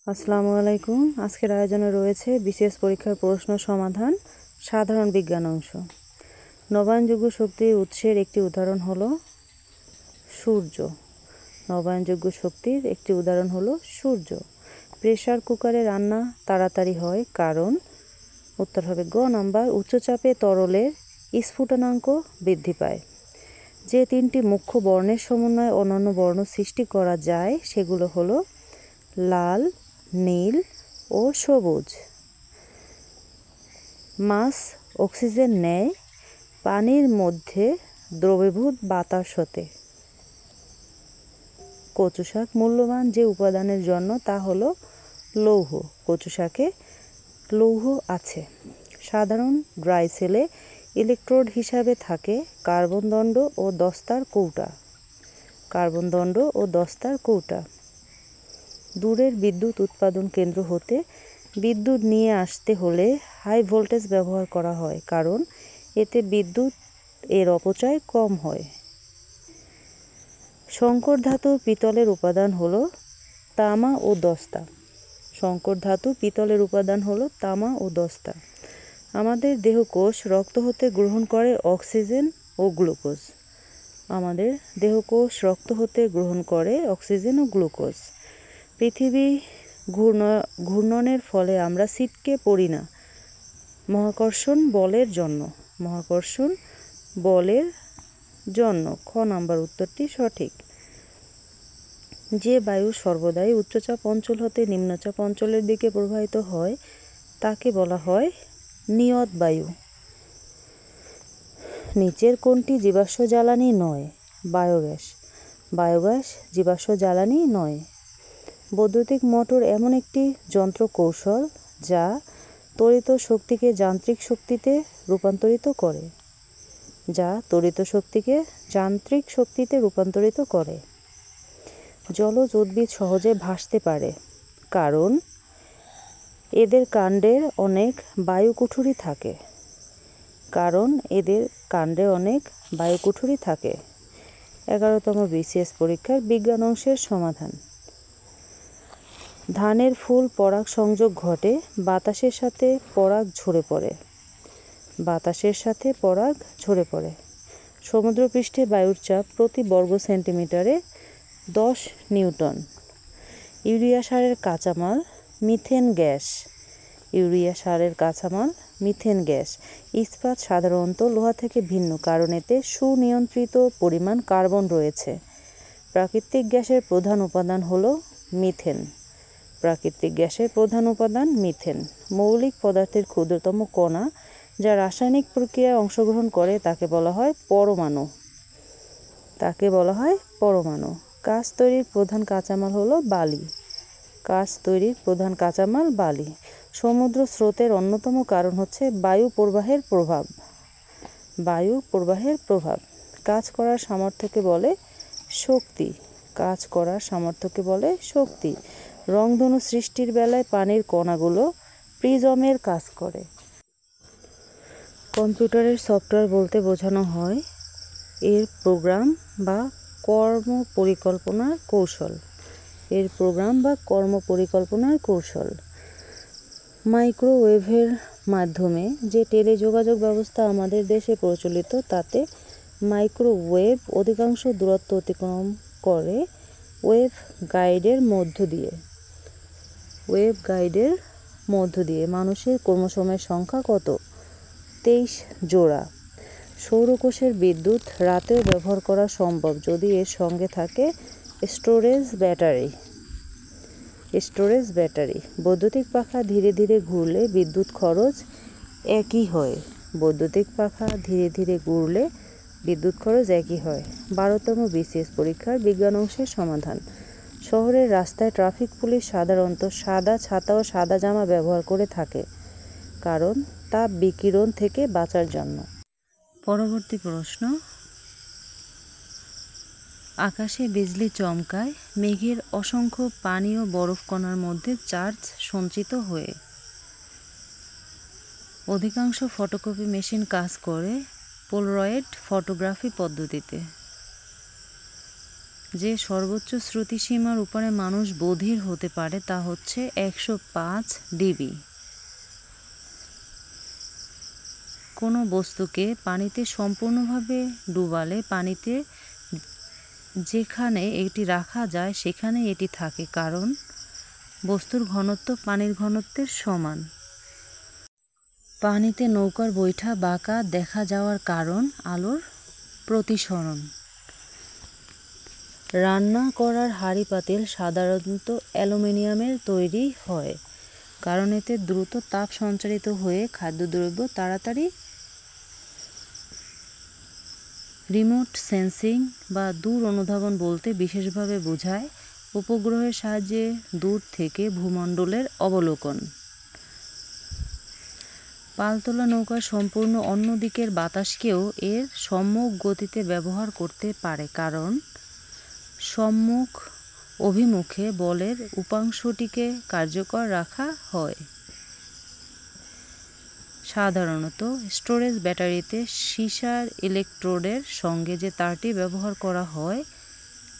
আসসালামু আলাইকুম। আজকের আয়োজনে রয়েছে বিসিএস পরীক্ষার প্রশ্ন সমাধান, সাধারণ বিজ্ঞান অংশ। নবায়নযোগ্য শক্তির উৎসের একটি উদাহরণ হলো সূর্য। নবায়নযোগ্য শক্তির একটি উদাহরণ হলো সূর্য। প্রেসার কুকারে রান্না তাড়াতাড়ি হয় কারণ উত্তর হবে গ নাম্বার, উচ্চচাপে তরলের স্ফুটনাঙ্ক বৃদ্ধি পায়। যে তিনটি মুখ্য বর্ণের সমন্বয়ে অন্যান্য বর্ণ সৃষ্টি করা যায় সেগুলো হলো লাল, নীল ও সবুজ। মাছ অক্সিজেন নেয় পানির মধ্যে দ্রবীভূত বাতাস হতে। কচু শাক মূল্যবান যে উপাদানের জন্য তা হলো লৌহ। কচু শাকে লৌহ আছে। সাধারণ ড্রাই সেলে ইলেকট্রোড হিসাবে থাকে কার্বন দণ্ড ও দস্তার কৌটা। কার্বন দণ্ড ও দস্তার কৌটা। দূরের বিদ্যুৎ উৎপাদন কেন্দ্র হতে বিদ্যুৎ নিয়ে আসতে হলে হাই ভোল্টেজ ব্যবহার করা হয় কারণ এতে বিদ্যুৎ এর অপচয় কম হয়। সংকর ধাতু পিতলের উপাদান হলো তামা ও দস্তা। সংকর ধাতু পিতলের উপাদান হলো তামা ও দস্তা। আমাদের দেহকোষ রক্ত হতে গ্রহণ করে অক্সিজেন ও গ্লুকোজ। আমাদের দেহকোষ রক্ত হতে গ্রহণ করে অক্সিজেন ও গ্লুকোজ। পৃথিবী ঘূর্ণনের ফলে আমরা ছিটকে পড়ি না মহাকর্ষণ বলের জন্য। মহাকর্ষণ বলের জন্য খ নাম্বার উত্তরটি সঠিক। যে বায়ু সর্বদাই উচ্চচাপ অঞ্চল হতে নিম্নচাপ অঞ্চলের দিকে প্রবাহিত হয় তাকে বলা হয় নিয়ত বায়ু। নিচের কোনটি জীবাশ্ম জ্বালানি নয়? বায়োগ্যাস। বায়োগ্যাস জীবাশ্ম জ্বালানি নয়। বৈদ্যুতিক মোটর এমন একটি যন্ত্র কৌশল যা তড়িৎ শক্তিকে যান্ত্রিক শক্তিতে রূপান্তরিত করে। যা তড়িৎ শক্তিকে যান্ত্রিক শক্তিতে রূপান্তরিত করে। জলজ উদ্ভিদ সহজে ভাসতে পারে কারণ এদের কাণ্ডের অনেক বায়ুকুঠুরি থাকে। কারণ এদের কাণ্ডে অনেক বায়ুকুঠুরি থাকে। 11তম বিসিএস পরীক্ষার বিজ্ঞান অংশের সমাধান। ধানের ফুল পরাগ সংযোগ ঘটে বাতাসের সাথে পরাগ ঝরে পড়ে। বাতাসের সাথে পরাগ ঝরে পড়ে। সমুদ্রপৃষ্ঠে বায়ুর চাপ প্রতি বর্গ সেন্টিমিটারে 10 নিউটন। ইউরিয়া সারের কাঁচামাল মিথেন গ্যাস। ইউরিয়া সারের কাঁচামাল মিথেন গ্যাস। ইস্পাত সাধারণত লোহা থেকে ভিন্ন কারণ এতে সুনিয়ন্ত্রিত পরিমাণ কার্বন রয়েছে। প্রাকৃতিক গ্যাসের প্রধান উপাদান হলো মিথেন। প্রাকৃতিক গ্যাসের প্রধান উপাদান মিথেন। মৌলিক পদার্থের ক্ষুদ্রতম কণা যা রাসায়নিক প্রক্রিয়ায় অংশগ্রহণ করে তাকে বলা হয় পরমাণু। তাকে বলা হয় পরমাণু। কাঁচ তৈরির প্রধান কাঁচামাল হলো বালি। কাঁচ তৈরির প্রধান কাঁচামাল বালি। সমুদ্র স্রোতের অন্যতম কারণ হচ্ছে বায়ু প্রবাহের প্রভাব। বায়ু প্রবাহের প্রভাব। কাজ করার সামর্থ্যকে বলে শক্তি। কাজ করার সামর্থ্যকে বলে শক্তি। রংধনু সৃষ্টির বেলায় পানির কণাগুলো প্রিজমের কাজ করে। কম্পিউটারের সফটওয়্যার বলতে বোঝানো হয় এর প্রোগ্রাম বা কর্ম পরিকল্পনার কৌশল। এর প্রোগ্রাম বা কর্ম পরিকল্পনার কৌশল। মাইক্রোওয়েভের মাধ্যমে যে টেলিযোগাযোগ ব্যবস্থা আমাদের দেশে প্রচলিত তাতে মাইক্রোওয়েভ অধিকাংশ দূরত্ব অতিক্রম করে ওয়েভ গাইডের মধ্য দিয়ে। ওয়েভ গাইডের মধ্য দিয়ে। মানুষের কর্মসময়ের সংখ্যা কত? 23 জোড়া। সৌরকোষের বিদ্যুৎ রাতেও ব্যবহার করা সম্ভব যদি এর সঙ্গে থাকে স্টোরেজ ব্যাটারি। Storage battery. বৈদ্যুতিক পাখা ধীরে ধীরে ঘুরলে বিদ্যুৎ খরচ একই হয়। বৈদ্যুতিক পাখা ধীরে ধীরে ঘুরলে বিদ্যুৎ খরচ একই হয়। 12তম বিসিএস পরীক্ষার বিজ্ঞান অংশের সমাধান। শহরের রাস্তায় ট্রাফিক পুলিশ সাধারণত সাদা ছাতা ও সাদা জামা ব্যবহার করে থাকে কারণ তাপ বিকিরণ থেকে বাঁচার জন্য। পরবর্তী প্রশ্ন। আকাশে বিজলি চমকায় মেঘের অসংখ্য পানি ও বরফ কণার মধ্যে চার্জ সঞ্চিত হয়ে। অধিকাংশ ফটোকপি মেশিন কাজ করে পোলারয়েড ফটোগ্রাফি পদ্ধতিতে। যে সর্বোচ্চ শ্রুতিসীমার উপরে মানুষ বধির হতে পারে তা হচ্ছে 105 ডিবি। কোনো বস্তুকে পানিতে সম্পূর্ণভাবে ডুবালে পানিতে যেখানে এটি রাখা যায় সেখানে এটি থাকে, কারণ বস্তুর ঘনত্ব পানির ঘনত্বের সমান। পানিতে নৌকার বৈঠা বাঁকা দেখা যাওয়ার কারণ আলোর প্রতিসরণ। রান্না করার হাঁড়ি পাতিল সাধারণত অ্যালুমিনিয়ামের তৈরি হয়, কারণ এতে দ্রুত তাপ সঞ্চারিত হয়ে খাদ্যদ্রব্য তাড়াতাড়ি। রিমোট সেন্সিং বা দূর অনুধাবন বলতে বিশেষভাবে বোঝায় উপগ্রহের সাহায্যে দূর থেকে ভূমণ্ডলের অবলোকন। পালতোলা নৌকার সম্পূর্ণ অন্য দিকের বাতাসকেও এর সম্মুখ গতিতে ব্যবহার করতে পারে, কারণ সম্মুখ অভিমুখে বলের উপাংশটিকে কার্যকর রাখা হয়। সাধারণত স্টোরেজ ব্যাটারিতে সীসার ইলেকট্রোডের সঙ্গে যে তারটি ব্যবহার করা হয়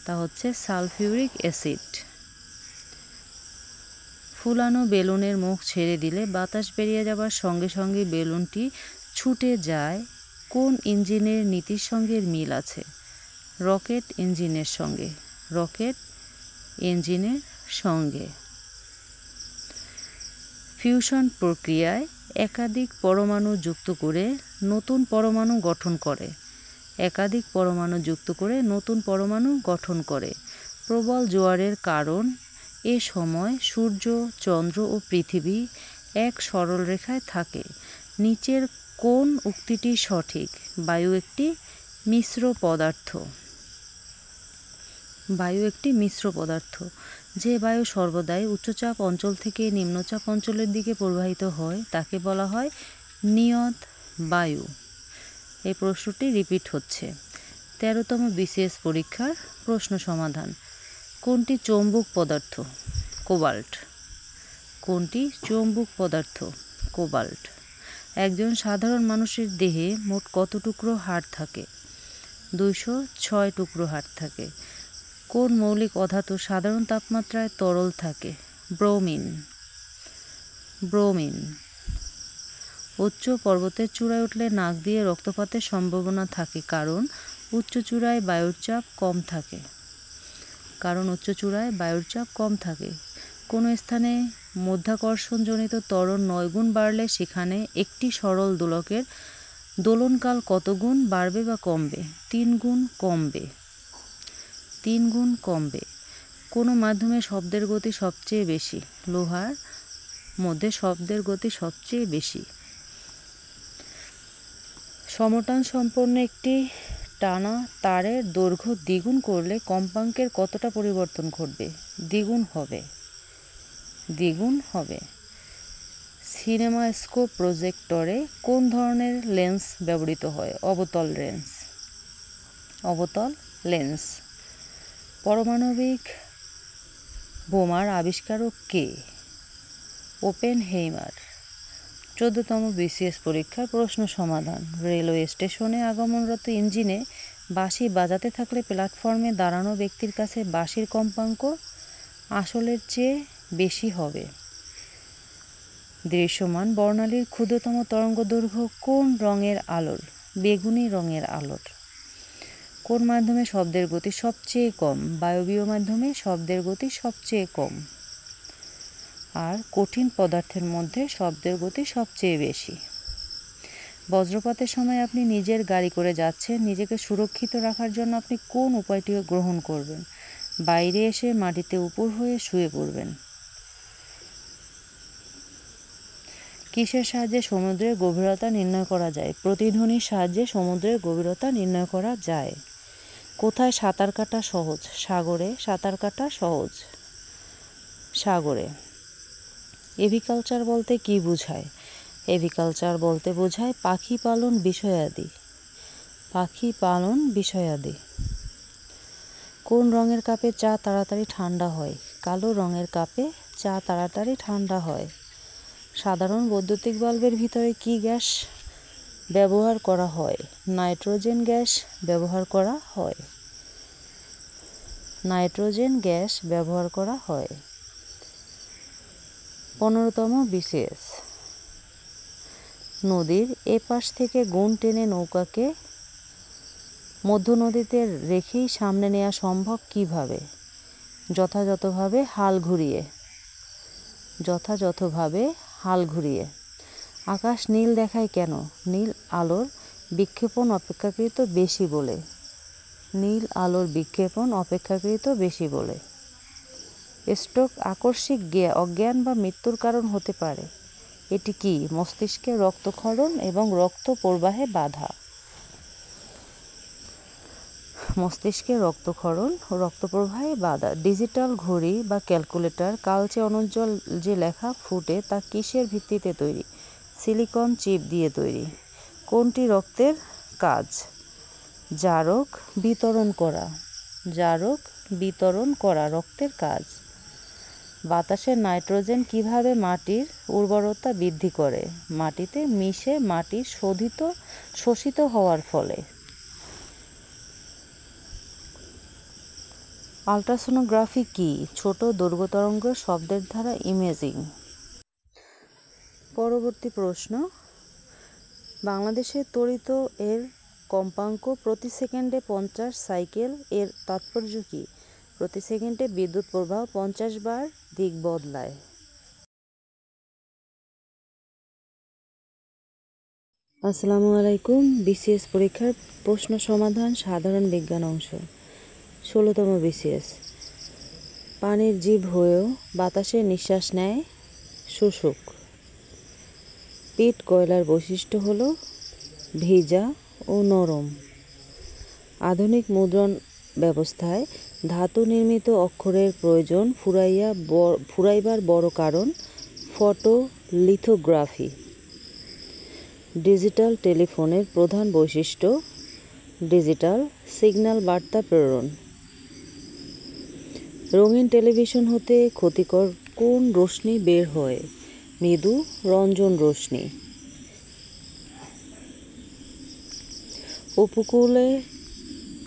তা হচ্ছে সালফিউরিক অ্যাসিড। ফুলানো বেলুনের মুখ ছেড়ে দিলে বাতাস বেরিয়ে যাবার সঙ্গে সঙ্গে বেলুনটি ছুটে যায়। কোন ইঞ্জিনের নীতির সঙ্গে মিল আছে? রকেট ইঞ্জিনের সঙ্গে। রকেট ইঞ্জিনের সঙ্গে। ফিউশন প্রক্রিয়ায় একাধিক পরমাণু যুক্ত করে নতুন পরমাণু গঠন করে। একাধিক পরমাণু যুক্ত করে নতুন পরমাণু গঠন করে। প্রবল জোয়ারের কারণ এ সময় সূর্য, চন্দ্র ও পৃথিবী এক সরল রেখায় থাকে। নিচের কোন উক্তিটি সঠিক? বায়ু একটি মিশ্র পদার্থ। বায়ু একটি মিশ্র পদার্থ। যে বায়ু সর্বদাই উচ্চচাপ অঞ্চল থেকে নিম্নচাপ অঞ্চলের দিকে প্রবাহিত হয় তাকে বলা হয় নিয়ত বায়ু। এই প্রশ্নটি রিপিট হচ্ছে। 13তম বিসিএস পরীক্ষার প্রশ্ন সমাধান। কোনটি চৌম্বক পদার্থ? কোবাল্ট। কোনটি চৌম্বক পদার্থ? কোবাল্ট। একজন সাধারণ মানুষের দেহে মোট কত টুকরো হাড় থাকে? 206 টুকরো হাড় থাকে। কোন মৌলিক অধাতু সাধারণ তাপমাত্রায় তরল থাকে? ব্রোমিন। ব্রোমিন। উচ্চ পর্বতের চূড়ায় উঠলে নাক দিয়ে রক্তপাতের সম্ভাবনা থাকে, কারণ উচ্চ চূড়ায় বায়ুর চাপ কম থাকে। কারণ উচ্চ চূড়ায় বায়ুর চাপ কম থাকে। কোনো স্থানে মধ্যাকর্ষণজনিত ত্বরণ 9 গুণ বাড়লে সেখানে একটি সরল দোলকের দোলনকাল কত গুণ বাড়বে বা কমবে? 3 গুণ কমবে। 3 গুণ কমবে। কোনো মাধ্যমে শব্দের গতি সবচেয়ে বেশি? লোহার মধ্যে শব্দের গতি সবচেয়ে বেশি। সমটান সম্পন্ন একটি টানা তারের দৈর্ঘ্য দ্বিগুণ করলে কম্পাঙ্কের কতটা পরিবর্তন ঘটবে? দ্বিগুণ হবে। দ্বিগুণ হবে। সিনেমাস্কোপ প্রজেক্টরে কোন ধরনের লেন্স ব্যবহৃত হয়? অবতল লেন্স। অবতল লেন্স। পারমাণবিক বোমার আবিষ্কারক কে? ওপেনহেইমার। 14তম বিসিএস পরীক্ষার প্রশ্ন সমাধান। রেলওয়ে স্টেশনে আগমনরত ইঞ্জিনে বাঁশি বাজাতে থাকলে প্ল্যাটফর্মে দাঁড়ানো ব্যক্তির কাছে বাঁশির কম্পাঙ্ক আসলের চেয়ে বেশি হবে। দৃশ্যমান বর্ণালীর ক্ষুদ্রতম তরঙ্গদৈর্ঘ্য কোন রঙের আলোর? বেগুনি রঙের আলোর। কোন মাধ্যমে শব্দের গতি সবচেয়ে কম? বায়বীয় মাধ্যমে শব্দের গতি সবচেয়ে কম। আর কঠিন পদার্থের মধ্যে শব্দের গতি সবচেয়ে বেশি। বজ্রপাতের সময় আপনি নিজের গাড়ি করে যাচ্ছেন, নিজেকে সুরক্ষিত রাখার জন্য আপনি কোন উপায়টি গ্রহণ করবেন? বাইরে এসে মাটিতে উপর হয়ে শুয়ে পড়বেন। কিসের সাহায্যে সমুদ্রের গভীরতা নির্ণয় করা যায়? প্রতিধ্বনির সাহায্যে সমুদ্রের গভীরতা নির্ণয় করা যায়। কোথায় সাঁতার কাটা সহজ? সাগরে সাঁতার কাটা সহজ। সাগরে। এভিকালচার বলতে কি বোঝায়? এভিকালচার বলতে বোঝায় পাখি পালন বিষয়াদি। পাখি পালন বিষয়াদি। কোন রঙের কাপে চা তাড়াতাড়ি ঠান্ডা হয়? কালো রঙের কাপে চা তাড়াতাড়ি ঠান্ডা হয়। সাধারণ বৈদ্যুতিক বাল্বের ভিতরে কি গ্যাস ব্যবহার করা হয়? নাইট্রোজেন গ্যাস ব্যবহার করা হয়। নাইট্রোজেন গ্যাস ব্যবহার করা হয়? 15তম বিসিএস। নদীর এপাশ থেকে গুণ টেনে নৌকাকে মধ্য নদীতে রেখেই সামনে নেওয়া সম্ভব কিভাবে? যথাযথভাবে হাল ঘুরিয়ে। আকাশ নীল দেখায় কেন? নীল আলোর বিক্ষেপণ অপেক্ষাকৃত বেশি বলে। স্ট্রোক আকস্মিক অজ্ঞান বা মৃত্যুর কারণ হতে পারে। এটি কি? মস্তিষ্কে রক্তক্ষরণ এবং রক্ত প্রবাহে বাধা। ডিজিটাল ঘড়ি বা ক্যালকুলেটর কালচে অনুজ্জ্বল যে লেখা ফুটে তা কিসের ভিত্তিতে তৈরি? সিলিকন চিপ দিয়ে তৈরি। কোনটি রক্তের কাজ? জারক বিতরণ করা রক্তের কাজ। বাতাসের নাইট্রোজেন কিভাবে মাটির উর্বরতা বৃদ্ধি করে? মাটিতে মিশে মাটি শোষিত হওয়ার ফলে। আল্ট্রাসোনোগ্রাফি কি? ছোট দৈর্ঘ্যতরঙ্গ শব্দের দ্বারা ইমেজিং। পরবর্তী প্রশ্ন, বাংলাদেশে ত্বরিত এর কম্পাঙ্ক প্রতি সেকেন্ডে 50 সাইকেল এর তাৎপর্য কি? প্রতি সেকেন্ডে বিদ্যুৎ প্রবাহ 50 বার দিক বদলায়। আসসালামু আলাইকুম। বিসিএস পরীক্ষার প্রশ্ন সমাধান সাধারণ বিজ্ঞান অংশ। 16তম বিসিএস। পানির জীব হয়েও বাতাসে নিঃশ্বাস নেয় শুশুক। পিট কয়লার বৈশিষ্ট্য হল ভিজা ও নরম। আধুনিক মুদ্রণ ব্যবস্থায় ধাতু নির্মিত অক্ষরের প্রয়োজন ফুরাইবার বড় কারণ ফটোলিথোগ্রাফি। ডিজিটাল টেলিফোনের প্রধান বৈশিষ্ট্য ডিজিটাল সিগন্যাল বার্তা প্রেরণ। রঙিন টেলিভিশন হতে ক্ষতিকর কোন রশ্মি বের হয়? মৃদু রঞ্জন রশ্মি। উপকূলে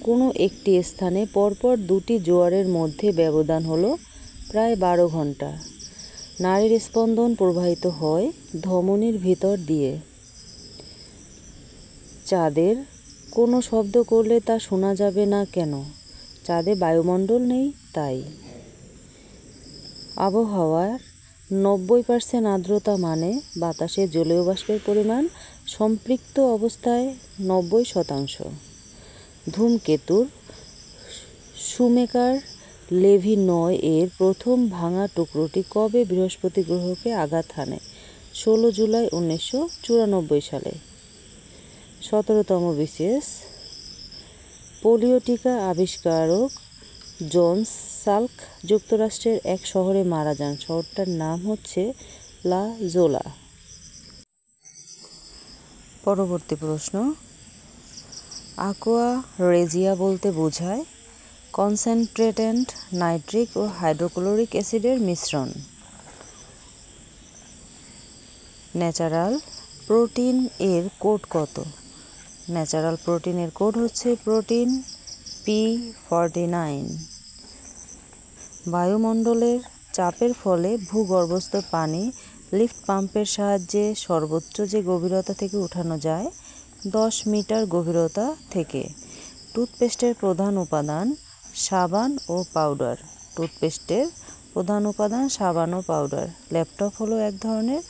কোনো একটি স্থানে পরপর দুটি জোয়ারের মধ্যে ব্যবধান হলো প্রায় 12 ঘন্টা। নাড়ির স্পন্দন প্রবাহিত হয় ধমনীর ভিতর দিয়ে। চাঁদের কোনো শব্দ করলে তা শোনা যাবে না কেন? চাঁদে বায়ুমণ্ডল নেই তাই। আবহাওয়ার 90% আর্দ্রতা মানে বাতাসে জলীয় বাষ্পের পরিমাণ সম্পৃক্ত অবস্থায় 90%। ধূমকেতুর শুমেকার লেভি 9 এর প্রথম ভাঙা টুকরোটি কবে বৃহস্পতি গ্রহকে আঘাত হানে? 16 জুলাই 1994 সালে। 17তম বিসিএস। পোলিও টিকা আবিষ্কারক জন সাল্ক যুক্তরাষ্ট্রের এক শহরে মারা যান। শহরটার নাম হচ্ছে লা জোলা। পরবর্তী প্রশ্ন, aqua regia বলতে বোঝায় কনসেন্ট্রেটেড নাইট্রিক ও হাইড্রোক্লোরিক অ্যাসিডের মিশ্রণ। ন্যাচারাল প্রোটিন এর কোড কত? ন্যাচারাল প্রোটিনের কোড হচ্ছে প্রোটিন P49। বায়ুমণ্ডলের চাপের ফলে ভূগর্ভস্থ পানি লিফট পাম্পের সাহায্যে সর্বোচ্চ যে গভীরতা থেকে উঠানো যায় 10 মিটার গভীরতা থেকে। টুথপেস্টের প্রধান উপাদান সাবান ও পাউডার। ল্যাপটপ হলো এক ধরনের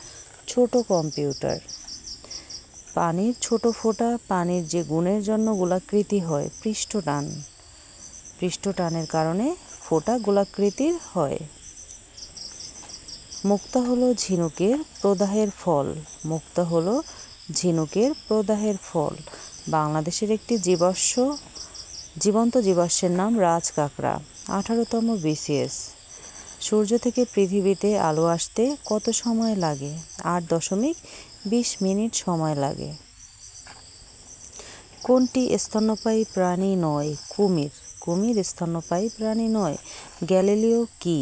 ছোট কম্পিউটার। পানির ছোট ফোঁটা পানির যে গুণের জন্য গোলাকৃতি হয় পৃষ্ঠটানের কারণে ফোঁটা গোলাকৃতির হয়। মুক্তা হলো ঝিনুকের প্রদাহের ফল। বাংলাদেশের একটি জীবন্ত জীবাশ্মের নাম রাজকাঁকড়া। 18তম বিসিএস। সূর্য থেকে পৃথিবীতে আলো আসতে কত সময় লাগে? 8.20 মিনিট সময় লাগে। কোনটি স্তন্যপায়ী প্রাণী নয়? কুমির স্তন্যপায়ী প্রাণী নয়। গ্যালিলিও কি?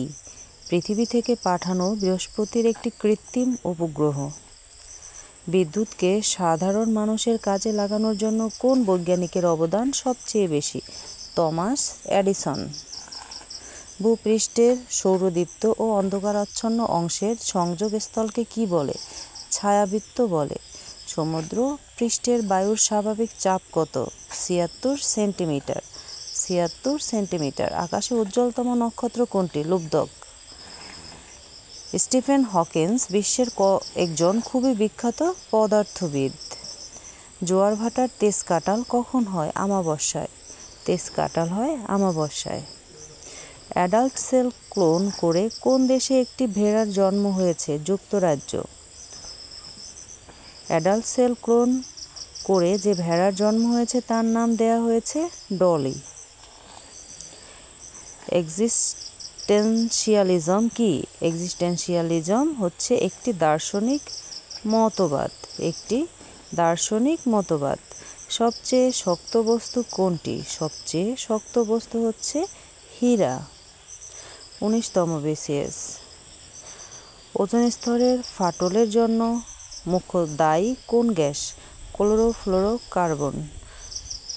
পৃথিবী থেকে পাঠানো বৃহস্পতির একটি কৃত্রিম উপগ্রহ। বিদ্যুৎকে সাধারণ মানুষের কাজে লাগানোর জন্য কোন বৈজ্ঞানিকের অবদান সবচেয়ে বেশি? Thomas Edison. ভূপৃষ্ঠের সৌরদীপ্ত ও অন্ধকারাচ্ছন্ন অংশের সংযোগস্থলকে কি বলে? ছায়াবৃত্ত বলে। সমুদ্র পৃষ্ঠের বায়ুর স্বাভাবিক চাপ কত? ৭৬ সেন্টিমিটার। ৭৬ সেন্টিমিটার। আকাশে উজ্জ্বলতম নক্ষত্র কোনটি? লুব্ধক। স্টিফেন হকিন্স বিশ্বের একজন খুবই বিখ্যাত পদার্থবিদ। জোয়ার ভাটার তেজ কাঁঠাল কখন হয়? আমাবস্যায়। তেজ কাঁঠাল হয় আমাবস্যায়। অ্যাডাল্ট সেল ক্লোন করে কোন দেশে একটি ভেড়ার জন্ম হয়েছে? যুক্তরাজ্য। অ্যাডাল্ট সেল ক্লোন করে যে ভেড়ার জন্ম হয়েছে তার নাম দেয়া হয়েছে ডলি। এক্সিস্টেন্সিয়ালিজম কি? এক্সিস্টেন্সিয়ালিজম হচ্ছে একটি দার্শনিক মতবাদ। একটি দার্শনিক মতবাদ। সবচেয়ে শক্ত বস্তু কোনটি? সবচেয়ে শক্ত বস্তু হচ্ছে হীরা। ১৯তম BCS। ওজোন স্তরের ফাটলের জন্য মুখ্য দায়ী কোন গ্যাস? ক্লোরোফ্লোরোকার্বন।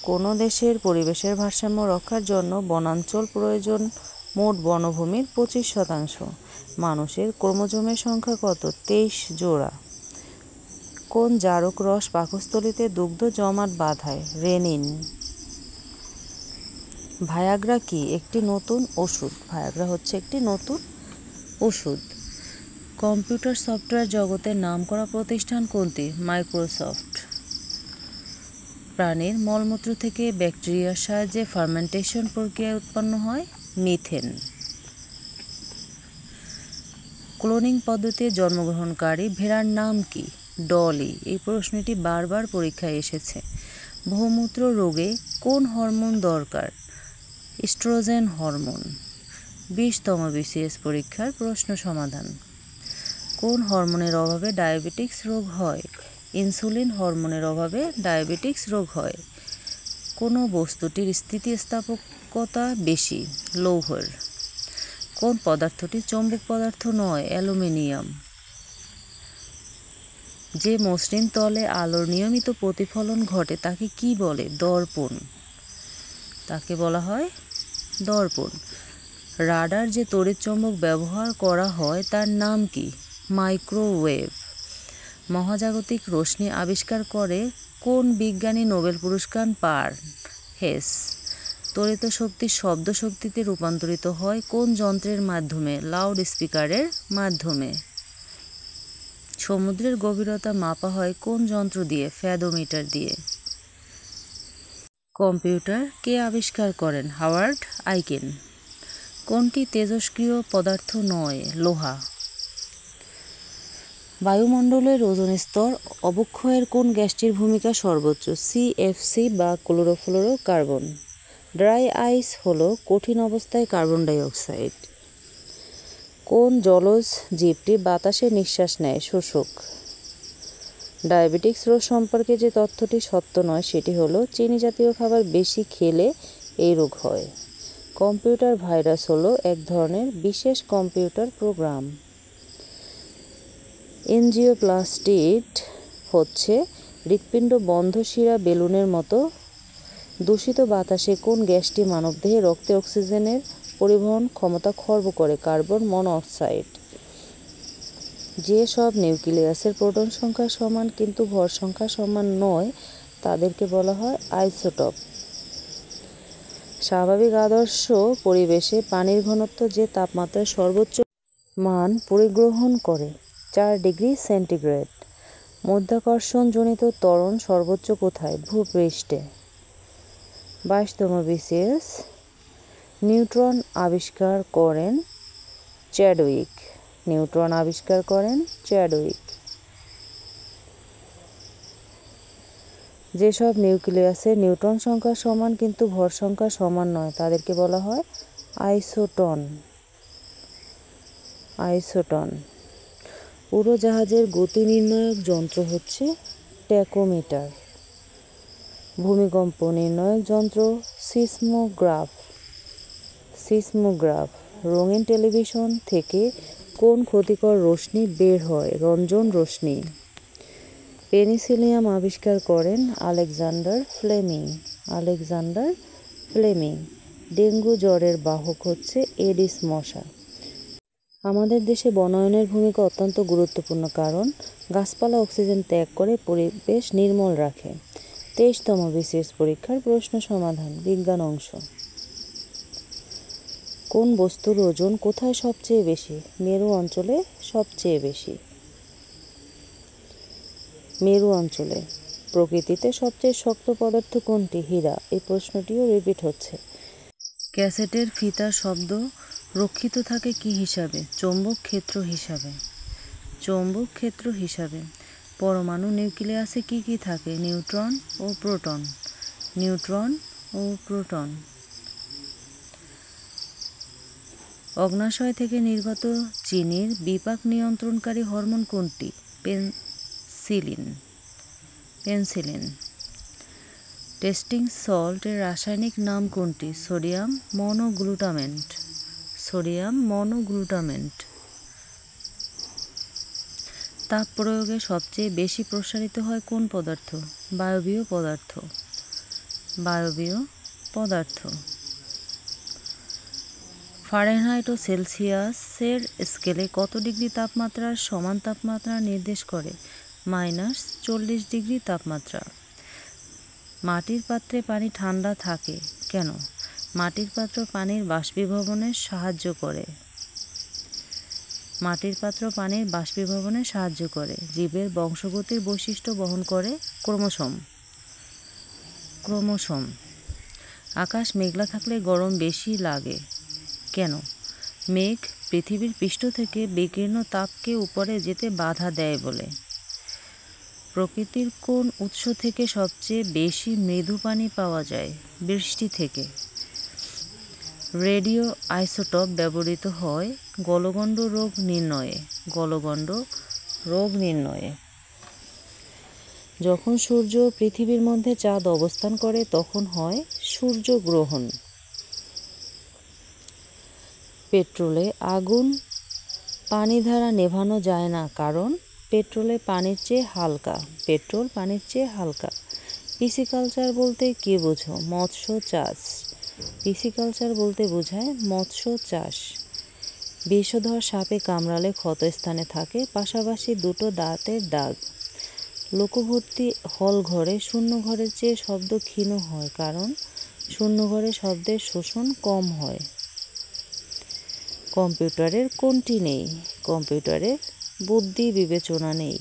কোন দেশের পরিবেশের ভারসাম্য রক্ষার জন্য বনাঞ্চল প্রয়োজন? মোট বনভূমির ২৫%। মানুষের ক্রোমোজোমের সংখ্যা কত? ২৩ জোড়া। কোন জারক রস পাকস্থলীতে দুগ্ধ জমাট বাঁধায়? রেনিন। ভায়াগ্রা কি? একটি নতুন ওষুধ। ভায়াগ্রা হচ্ছে একটি নতুন ওষুধ। কম্পিউটার সফটওয়্যার জগতের নামকরা প্রতিষ্ঠান কোনটি? মাইক্রোসফট। প্রাণীর মলমূত্র থেকে ব্যাকটেরিয়ার সাহায্যে ফার্মেন্টেশন প্রক্রিয়া উৎপন্ন হয় মিথেন। ক্লোনিং পদ্ধতিতে জন্মগ্রহণকারী ভেড়ার নাম কি? ডলি। এই প্রশ্নটি বারবার পরীক্ষায় এসেছে। বহুমূত্র রোগে কোন হরমোন দরকার? Oestrogen hormone. ২০তম BCS পরীক্ষার প্রশ্ন সমাধান। কোন হরমোনের অভাবে ডায়াবেটিক্স রোগ হয়? ইনসুলিন হরমোনের অভাবে ডায়াবেটিক্স রোগ হয়। কোনো বস্তুটির স্থিতিস্থাপকতা বেশি? লৌহের। কোন পদার্থটি চৌম্বক পদার্থ নয়? অ্যালুমিনিয়াম। যে মসৃণ তলে আলোর নিয়মিত প্রতিফলন ঘটে তাকে কি বলে? দর্পণ। তাকে বলা হয় দর্পণ। রাডার যে তড়িৎচৌম্বক ব্যবহার করা হয় তার নাম কি? মাইক্রোওয়েভ। মহাজাগতিক রশ্মি আবিষ্কার করে কোন বিজ্ঞানী নোবেল পুরস্কার পান? হেস। তড়িৎ শক্তি শব্দ শক্তিতে রূপান্তরিত হয় কোন যন্ত্রের মাধ্যমে? লাউড স্পিকারের মাধ্যমে। সমুদ্রের গভীরতা মাপা হয় কোন যন্ত্র দিয়ে? ফ্যাদোমিটার দিয়ে। কম্পিউটার কে আবিষ্কার করেন? Howard icon. কোনটি তেজস্ক্রিয় পদার্থ নয়? লোহা। বায়ুমণ্ডলের ওজোন স্তর অবক্ষয়ের কোন গ্যাসটির ভূমিকা সর্বোচ্চ? CFC বা ক্লোরোফ্লোরোকার্বন। ড্রাই আইস হলো কঠিন অবস্থায় কার্বন ডাই অক্সাইড। কোন জলজ জীবটি বাতাসে নিঃশ্বাস নেয়? শোষক। ডায়াবেটিক্স রোগ সম্পর্কে যে তথ্যটি সত্য নয় সেটি হলো চিনি জাতীয় খাবার বেশি খেলে এই রোগ হয়। কম্পিউটার ভাইরাস হলো এক ধরনের বিশেষ কম্পিউটার প্রোগ্রাম। এনজিওপ্লাস্টিড হচ্ছে হৃৎপিণ্ড বন্ধ শিরা বেলুনের মতো। দূষিত বাতাসে কোন গ্যাসটি মানবদেহে রক্তে অক্সিজেনের পরিবহন ক্ষমতা খর্ব করে? Carbon monoxide. যে সব নিউক্লিয়াসের প্রোটন সংখ্যা সমান কিন্তু ভর সংখ্যা সমান নয় তাদেরকে বলা হয় আইসোটপ। স্বাভাবিক আদর্শ পরিবেশে পানির ঘনত্ব যে তাপমাত্রার সর্বোচ্চ মান পরিগ্রহণ করে 4 ডিগ্রি সেন্টিগ্রেড। মধ্যাকর্ষণজনিত ত্বরণ সর্বোচ্চ কোথায়? ভূপৃষ্ঠে। 22তম BCS। নিউট্রন আবিষ্কার করেন চ্যাডউইক। নিউট্রন আবিষ্কার করেন চ্যাডউইক। যেসব নিউক্লিয়াসে নিউট্রন সংখ্যা সমান কিন্তু ভর সংখ্যা সমান নয় তাদেরকে বলা হয় আইসোটন। আইসোটন। উড়োজাহাজের গতি নির্ণায়ক যন্ত্র হচ্ছে ট্যাকোমিটার। ভূমিকম্প নির্ণায়ক যন্ত্র সিসমোগ্রাফ। সিসমোগ্রাফ। রঙিন টেলিভিশন থেকে কোন ক্ষতিকর রশ্মি বের হয়? রঞ্জন রশ্মি। পেনিসিলিয়াম আবিষ্কার করেন Alexander Fleming. Alexander Fleming. Dengue জ্বরের বাহক হচ্ছে এডিস মশা। আমাদের দেশে বনায়নের ভূমিকা অত্যন্ত গুরুত্বপূর্ণ, কারণ গাছপালা অক্সিজেন ত্যাগ করে পরিবেশ নির্মল রাখে। 23তম বিসিএস পরীক্ষার প্রশ্ন সমাধান, বিজ্ঞান অংশ। কোন বস্তুর ওজন কোথায় সবচেয়ে বেশি? মেরু অঞ্চলে সবচেয়ে বেশি। মেরু অঞ্চলে। প্রকৃতিতে সবচেয়ে শক্ত পদার্থ কোনটি? হীরা। এই প্রশ্নটিও রিপিট হচ্ছে। ক্যাসেটের ফিতার শব্দ রক্ষিত থাকে কি হিসাবে? চৌম্বক ক্ষেত্র হিসাবে। চৌম্বক ক্ষেত্র হিসাবে। পরমাণু নিউক্লিয়াসে কি কি থাকে? নিউট্রন ও প্রোটন। নিউট্রন ও প্রোটন। অগ্ন্যাশয় থেকে নির্গত চিনির বিপাক নিয়ন্ত্রণকারী হরমোন কোনটি? পেনসিলিন। পেনসিলিন। টেস্টিং সল্ট এর রাসায়নিক নাম কোনটি? সোডিয়াম মনোগ্লুটামেট। সোডিয়াম মনোগ্লুটামেট। তাপ প্রয়োগে সবচেয়ে বেশি প্রসারিত হয় কোন পদার্থ? বায়বীয় পদার্থ। বায়বীয় পদার্থ। ফারেনহাইট ও সেলসিয়াসের স্কেলে কত ডিগ্রি তাপমাত্রার সমান তাপমাত্রা নির্দেশ করে? -40 ডিগ্রি তাপমাত্রা। মাটির পাত্রে পানি ঠান্ডা থাকে কেন? মাটির পাত্র পানির বাষ্পীভবনে সাহায্য করে। মাটির পাত্র পানির বাষ্পীভবনে সাহায্য করে। জীবের বংশগতির বৈশিষ্ট্য বহন করে ক্রোমোসোম। ক্রোমোসোম। আকাশ মেঘলা থাকলে গরম বেশি লাগে কেন? মেঘ পৃথিবীর পৃষ্ঠ থেকে বিকীর্ণ তাপকে উপরে যেতে বাধা দেয় বলে। প্রকৃতির কোন উৎস থেকে সবচেয়ে বেশি মৃদু পানি পাওয়া যায়? বৃষ্টি থেকে। রেডিও আইসোটোপ ব্যবহৃত হয় গলগণ্ড রোগ নির্ণয়ে। গলগণ্ড রোগ নির্ণয়ে। যখন সূর্য ও পৃথিবীর মধ্যে চাঁদ অবস্থান করে তখন হয় সূর্যগ্রহণ। পেট্রোলে আগুন পানি দ্বারা নেভানো যায় না, কারণ পেট্রোলে পানির চেয়ে হালকা। পেট্রোল পানির চেয়ে হালকা। পিসিকালচার বলতে কী বোঝো? মৎস্য চাষ। পিসিকালচার বলতে বোঝায় মৎস্য চাষ। বিষধর সাপে কামড়ালে ক্ষতস্থানে থাকে পাশাপাশি দুটো দাঁতের দাগ। লোকভর্তি হল ঘরে শূন্য ঘরের চেয়ে শব্দ ক্ষীণ হয়, কারণ শূন্য ঘরে শব্দের শোষণ কম হয়। কম্পিউটারের কোনটি নেই? কম্পিউটারের বুদ্ধি বিবেচনা নেই।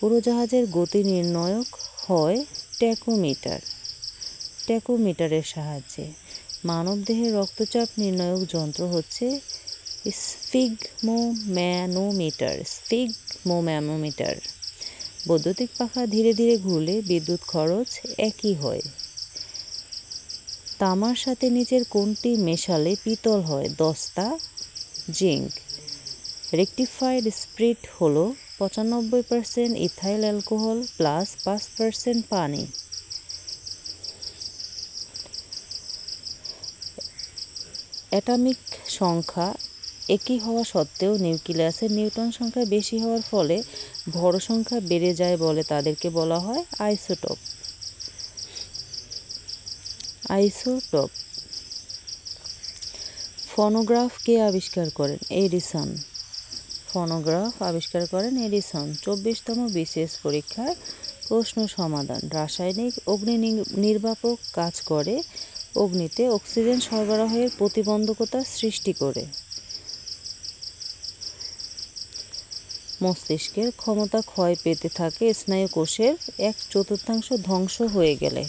উড়োজাহাজের গতি নির্ণায়ক হয় ট্যাকোমিটার। ট্যাকোমিটারের সাহায্যে। মানবদেহের রক্তচাপ নির্ণায়ক যন্ত্র হচ্ছে স্ফিগমোম্যানোমিটার। স্ফিগমোম্যানোমিটার। বৈদ্যুতিক পাখা ধীরে ধীরে ঘুরলে বিদ্যুৎ খরচ একই হয়। তামার সাথে নিচের কোনটি মেশালে পিতল হয়? দস্তা, জিঙ্ক। রেকটিফাইড স্পিরিট হল 95% ইথাইল অ্যালকোহল প্লাস 5% পানি। অ্যাটমিক সংখ্যা একই হওয়া সত্ত্বেও নিউক্লিয়াসের নিউট্রন সংখ্যা বেশি হওয়ার ফলে ভর সংখ্যা বেড়ে যায় বলে তাদেরকে বলা হয় আইসোটোপ। আইসোটোপ। ফোনোগ্রাফ কে আবিষ্কার করেন? এডিসন। ফোনোগ্রাফ আবিষ্কার করেন এডিসন। 24তম বিসিএস পরীক্ষার প্রশ্ন সমাধান। রাসায়নিক অগ্নি নির্বাপক কাজ করে অগ্নিতে অক্সিজেন সরবরাহের প্রতিবন্ধকতা সৃষ্টি করে। মস্তিষ্কের ক্ষমতা ক্ষয় পেতে থাকে স্নায়ুকোষের 1/4 ধ্বংস হয়ে গেলে।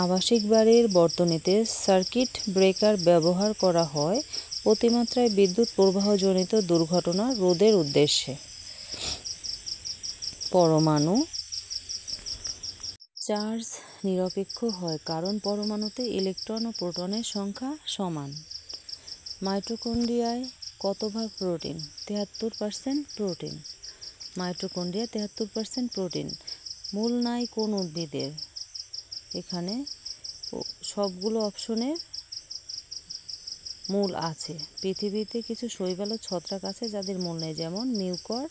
আবাসিক বাড়ির বর্তনীতে সার্কিট ব্রেকার ব্যবহার করা হয় অতিমাত্রায় বিদ্যুৎ প্রবাহজনিত দুর্ঘটনা রোধের উদ্দেশ্যে। পরমাণু চার্জ নিরপেক্ষ হয় কারণ পরমাণুতে ইলেকট্রন ও প্রোটনের সংখ্যা সমান। মাইটোকন্ড্রিয়ায় কত ভাগ প্রোটিন? 73% প্রোটিন। Mitochondria 73% protein. মূল নাই কোন উদ্ভিদের? এখানে সবগুলো অপশনের মূল আছে। পৃথিবীতে কিছু শৈবাল ও ছত্রাক আছে যাদের মূল নেই, যেমন মিউকর,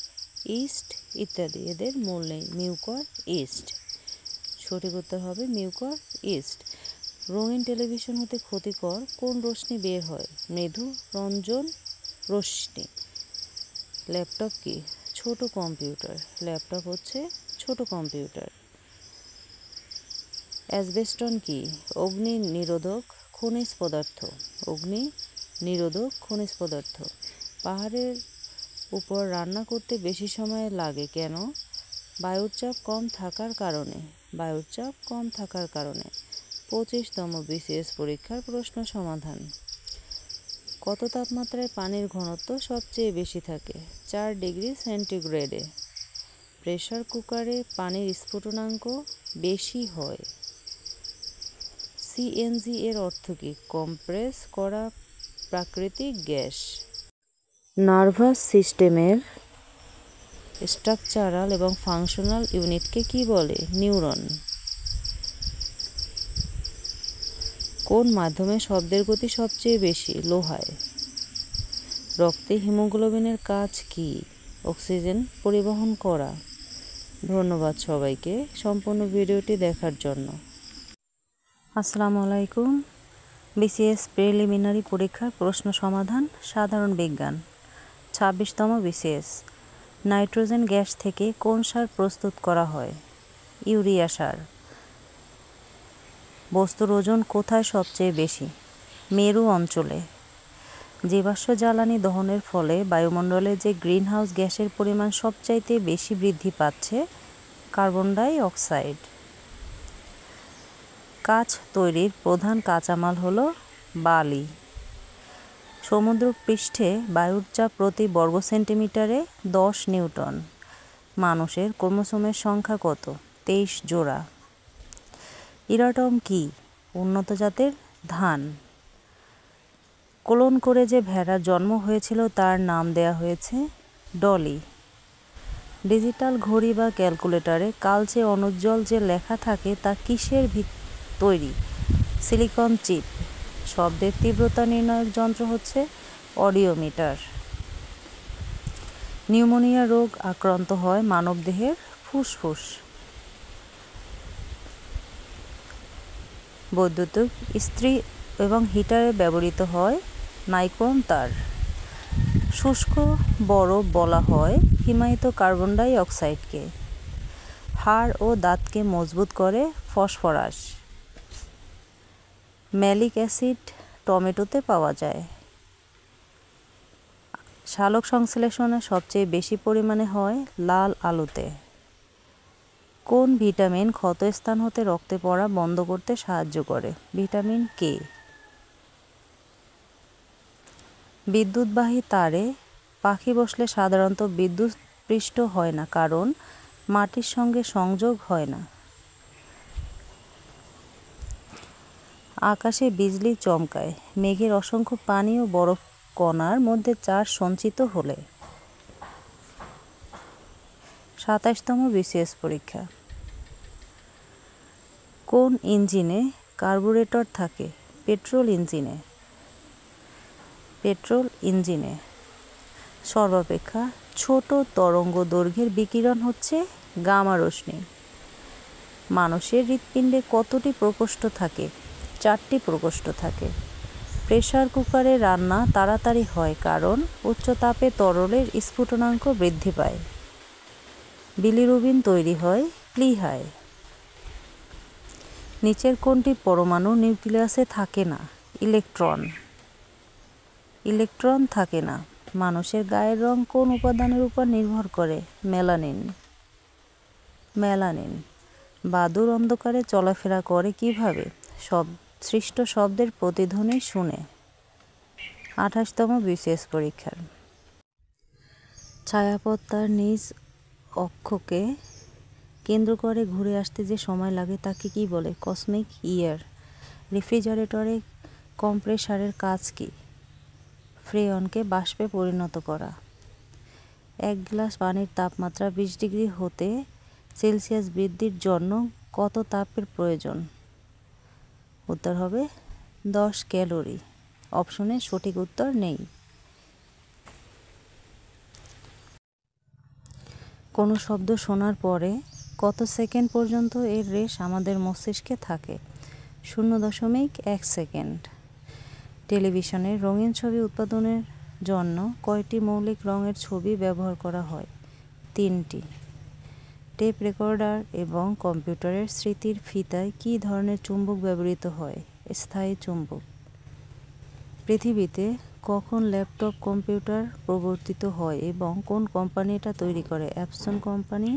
ইস্ট ইত্যাদি। এদের মূল নেই। Mucor, east. সঠিক উত্তর হবে মিউকার ইস্ট। রঙিন টেলিভিশন হতে ক্ষতিকর কোন রশ্মি বের হয়? মৃদু রঞ্জন রশ্মি। ল্যাপটপ কি? ছোট কম্পিউটার। ল্যাপটপ হচ্ছে ছোট কম্পিউটার। অ্যাসবেস্টন কি? অগ্নি নিরোধক খনিজ পদার্থ। অগ্নি নিরোধক খনিজ পদার্থ। পাহাড়ের উপর রান্না করতে বেশি সময় লাগে কেন? বায়ুর চাপ কম থাকার কারণে। বায়ুর চাপ কম থাকার কারণে। 25তম বিসিএস পরীক্ষার প্রশ্ন সমাধান। কত তাপমাত্রায় পানির ঘনত্ব সবচেয়ে বেশি থাকে? 4 ডিগ্রি সেন্টিগ্রেডে। প্রেসার কুকারে পানির স্ফুটনাঙ্ক বেশি হয়। সিএনজি এর অর্থ কী? কম্প্রেস করা প্রাকৃতিক গ্যাস। নার্ভাস সিস্টেমের স্ট্রাকচারাল এবং ফাংশনাল ইউনিটকে কি বলে? নিউরন। কোন মাধ্যমে শব্দের গতি সবচেয়ে বেশি? লোহায়। রক্তে হিমোগ্লোবিনের কাজ কি? অক্সিজেন পরিবহন করা। ধন্যবাদ সবাইকে সম্পূর্ণ ভিডিওটি দেখার জন্য। আসসালামু আলাইকুম। বিসিএস প্রিলিমিনারি পরীক্ষার প্রশ্ন সমাধান সাধারণ বিজ্ঞান। 26তম বিসিএস। নাইট্রোজেন গ্যাস থেকে কোন সার প্রস্তুত করা হয়? ইউরিয়া সার। বস্তুর ওজন কোথায় সবচেয়ে বেশি? মেরু অঞ্চলে। জীবাশ্ম জ্বালানি দহনের ফলে বায়ুমণ্ডলে যে গ্রিনহাউস গ্যাসের পরিমাণ সবচাইতে বেশি বৃদ্ধি পাচ্ছে? Carbon die oxide. কাঁচ তৈরির প্রধান কাঁচামাল হলো বালি। সমুদ্রপৃষ্ঠে বায়ুর চাপ প্রতি বর্গ সেন্টিমিটারে 10 নিউটন। মানুষের ক্রোমোসোমের সংখ্যা কত? 23 জোড়া। ইরাটম কি? উন্নত জাতের ধান। ক্লোন করে যে ভেড়ার জন্ম হয়েছিল তার নাম দেয়া হয়েছে ডলি। ডিজিটাল ঘড়ি বা ক্যালকুলেটরে কালচে অনুজ্জ্বল যে লেখা থাকে তা কিসের তৈরি? Silicon chip. শব্দের তীব্রতা নির্ণায়ক যন্ত্র হচ্ছে অডিওমিটার। নিউমোনিয়া রোগ আক্রান্ত হয় মানবদেহের ফুসফুস। বৈদ্যুতিক ইস্ত্রি এবং হিটারে ব্যবহৃত হয় নাইক্রোম তার। শুষ্ক বরফ বলা হয় হিমায়িত কার্বন ডাই অক্সাইডকে। হাড় ও দাঁতকে মজবুত করে ফসফরাস। ম্যালিক অ্যাসিড টমেটোতে পাওয়া যায়। সালোক সংশ্লেষণে সবচেয়ে বেশি পরিমাণে হয় লাল আলুতে। কোন ভিটামিন ক্ষতস্থান হতে রক্তে পড়া বন্ধ করতে সাহায্য করে? Vitamin K. বিদ্যুৎবাহী তারে পাখি বসলে সাধারণত বিদ্যুৎস্পৃষ্ট হয় না, কারণ মাটির সঙ্গে সংযোগ হয় না। আকাশে বিজলি চমকায় মেঘের অসংখ্য পানি ও বরফ কণার মধ্যে চার্জ সঞ্চিত হলে। 27তম বিসিএস পরীক্ষা। কোন ইঞ্জিনে কার্বুরেটর থাকে? পেট্রোল ইঞ্জিনে। পেট্রোল ইঞ্জিনে। সর্বাপেক্ষা ছোট তরঙ্গ দৈর্ঘ্যের বিকিরণ হচ্ছে গামা রশ্মি। মানুষের হৃৎপিণ্ডে কতটি প্রকোষ্ঠ থাকে? 4টি প্রকোষ্ঠ থাকে। প্রেসার কুকারে রান্না তাড়াতাড়ি হয় কারণ উচ্চ তাপে তরলের স্ফুটনাঙ্ক বৃদ্ধি পায়। বিলিরুবিন তৈরি হয় প্লীহায়। নিচের কোনটি পরমাণু নিউক্লিয়াসে থাকে না? ইলেকট্রন। ইলেকট্রন থাকে না। মানুষের গায়ের রং কোন উপাদানের উপর নির্ভর করে? মেলানিন। মেলানিন। বাদুড় অন্ধকারে চলাফেরা করে কিভাবে? সৃষ্ট শব্দের প্রতিধ্বনি শুনে। 28তম বিসিএস পরীক্ষার। ছায়াপথ তার নিজ অক্ষকে কেন্দ্র করে ঘুরে আসতে যে সময় লাগে তাকে কি বলে? কসমিক ইয়ার। রেফ্রিজারেটরে কম্প্রেসারের কাজ কি? ফ্রেয়নকে বাষ্পে পরিণত করা। 1 গ্লাস পানির তাপমাত্রা 20 ডিগ্রি হতে সেলসিয়াস বৃদ্ধির জন্য কত তাপের প্রয়োজন? উত্তর হবে 10 ক্যালোরি। অপশনে সঠিক উত্তর নেই। কোনো শব্দ শোনার পরে কত সেকেন্ড পর্যন্ত এর রেশ আমাদের মস্তিষ্কে থাকে? 0.1 সেকেন্ড। টেলিভিশনের রঙিন ছবি উৎপাদনের জন্য কয়টি মৌলিক রঙের ছবি ব্যবহার করা হয়? 3টি। টেপ রেকর্ডার এবং কম্পিউটারের স্মৃতির ফিতায় কী ধরনের চুম্বক ব্যবহৃত হয়? স্থায়ী চুম্বক। পৃথিবীতে কখন ল্যাপটপ কম্পিউটার প্রবর্তিত হয় এবং কোন কোম্পানি এটা তৈরি করে? অ্যাপসন কোম্পানি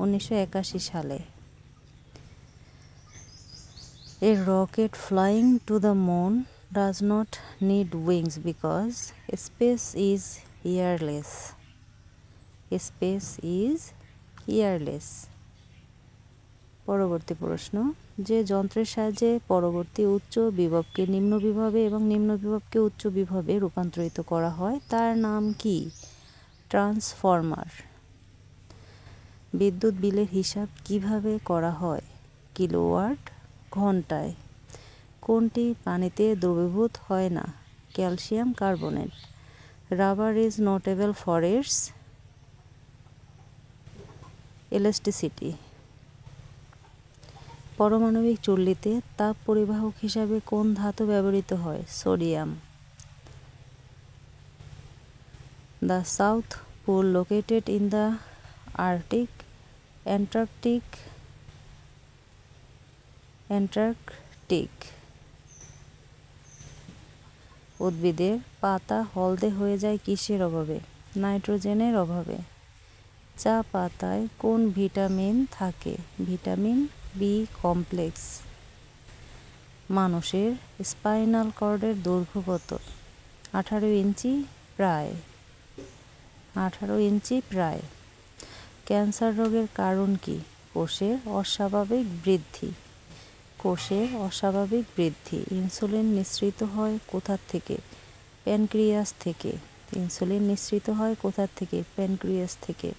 1981 সালে। A rocket flying to the moon does not need wings because space is airless. Space is airless. পরবর্তী প্রশ্ন, যে যন্ত্রের সাহায্যে পরবর্তী উচ্চ বিভবকে নিম্ন বিভবে এবং নিম্ন বিভবকে উচ্চ বিভবে রূপান্তরিত করা হয় তার নাম কি? ট্রান্সফরমার। বিদ্যুৎ বিলের হিসাব কিভাবে করা হয়? কিলোওয়াট ঘন্টায়। কোনটি পানিতে দ্রবীভূত হয় না? Calcium carbonate. Rubber is notable for its elasticity. পারমাণবিক চুল্লিতে তাপ পরিবাহক হিসাবে কোন ধাতু ব্যবহৃত হয়? Sodium. The South Pole located in the Arctic Antarctic. উদ্ভিদের পাতা হলদে হয়ে যায় কিসের অভাবে? নাইট্রোজেনের অভাবে। চা পাতায় কোন ভিটামিন থাকে? Vitamin B complex. মানুষের স্পাইনাল কর্ডের দৈর্ঘ্য কত? 18 ইঞ্চি প্রায়। 18 ইঞ্চি প্রায়। ক্যান্সার রোগের কারণ কি? কোষের অস্বাভাবিক বৃদ্ধি। কোষের অস্বাভাবিক বৃদ্ধি। ইনসুলিন নিঃসৃত হয় কোথা থেকে? প্যানক্রিয়াস থেকে। ইনসুলিন নিঃসৃত হয় কোথা থেকে? প্যানক্রিয়াস থেকে।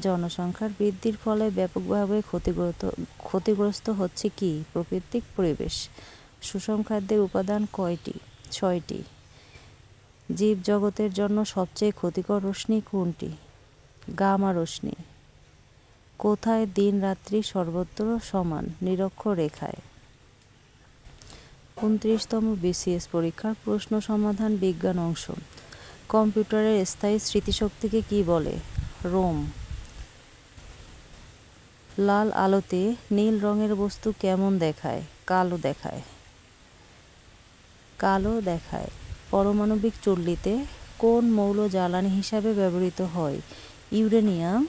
জনসংখ্যার বৃদ্ধির ফলে ব্যাপকভাবে ক্ষতিগ্রস্ত হচ্ছে কি? প্রাকৃতিক পরিবেশ। সুষম খাদ্যের উপাদান কয়টি? 6টি। জীবজগতের জন্য সবচেয়ে ক্ষতিকর রশ্মি কোনটি? গামা রশ্মি। কোথায় দিন রাত্রি সর্বত্র সমান? নিরক্ষরেখায়। 29তম বিসিএস পরীক্ষার প্রশ্ন সমাধান বিজ্ঞান অংশ। কম্পিউটারের স্থায়ী স্মৃতিশক্তিকে কি বলে? রোম। লাল আলোতে নীল রঙের বস্তু কেমন দেখায়? কালো দেখায়। কালো দেখায়। পারমাণবিক চুল্লিতে কোন মৌল জ্বালানি হিসাবে ব্যবহৃত হয়? ইউরেনিয়াম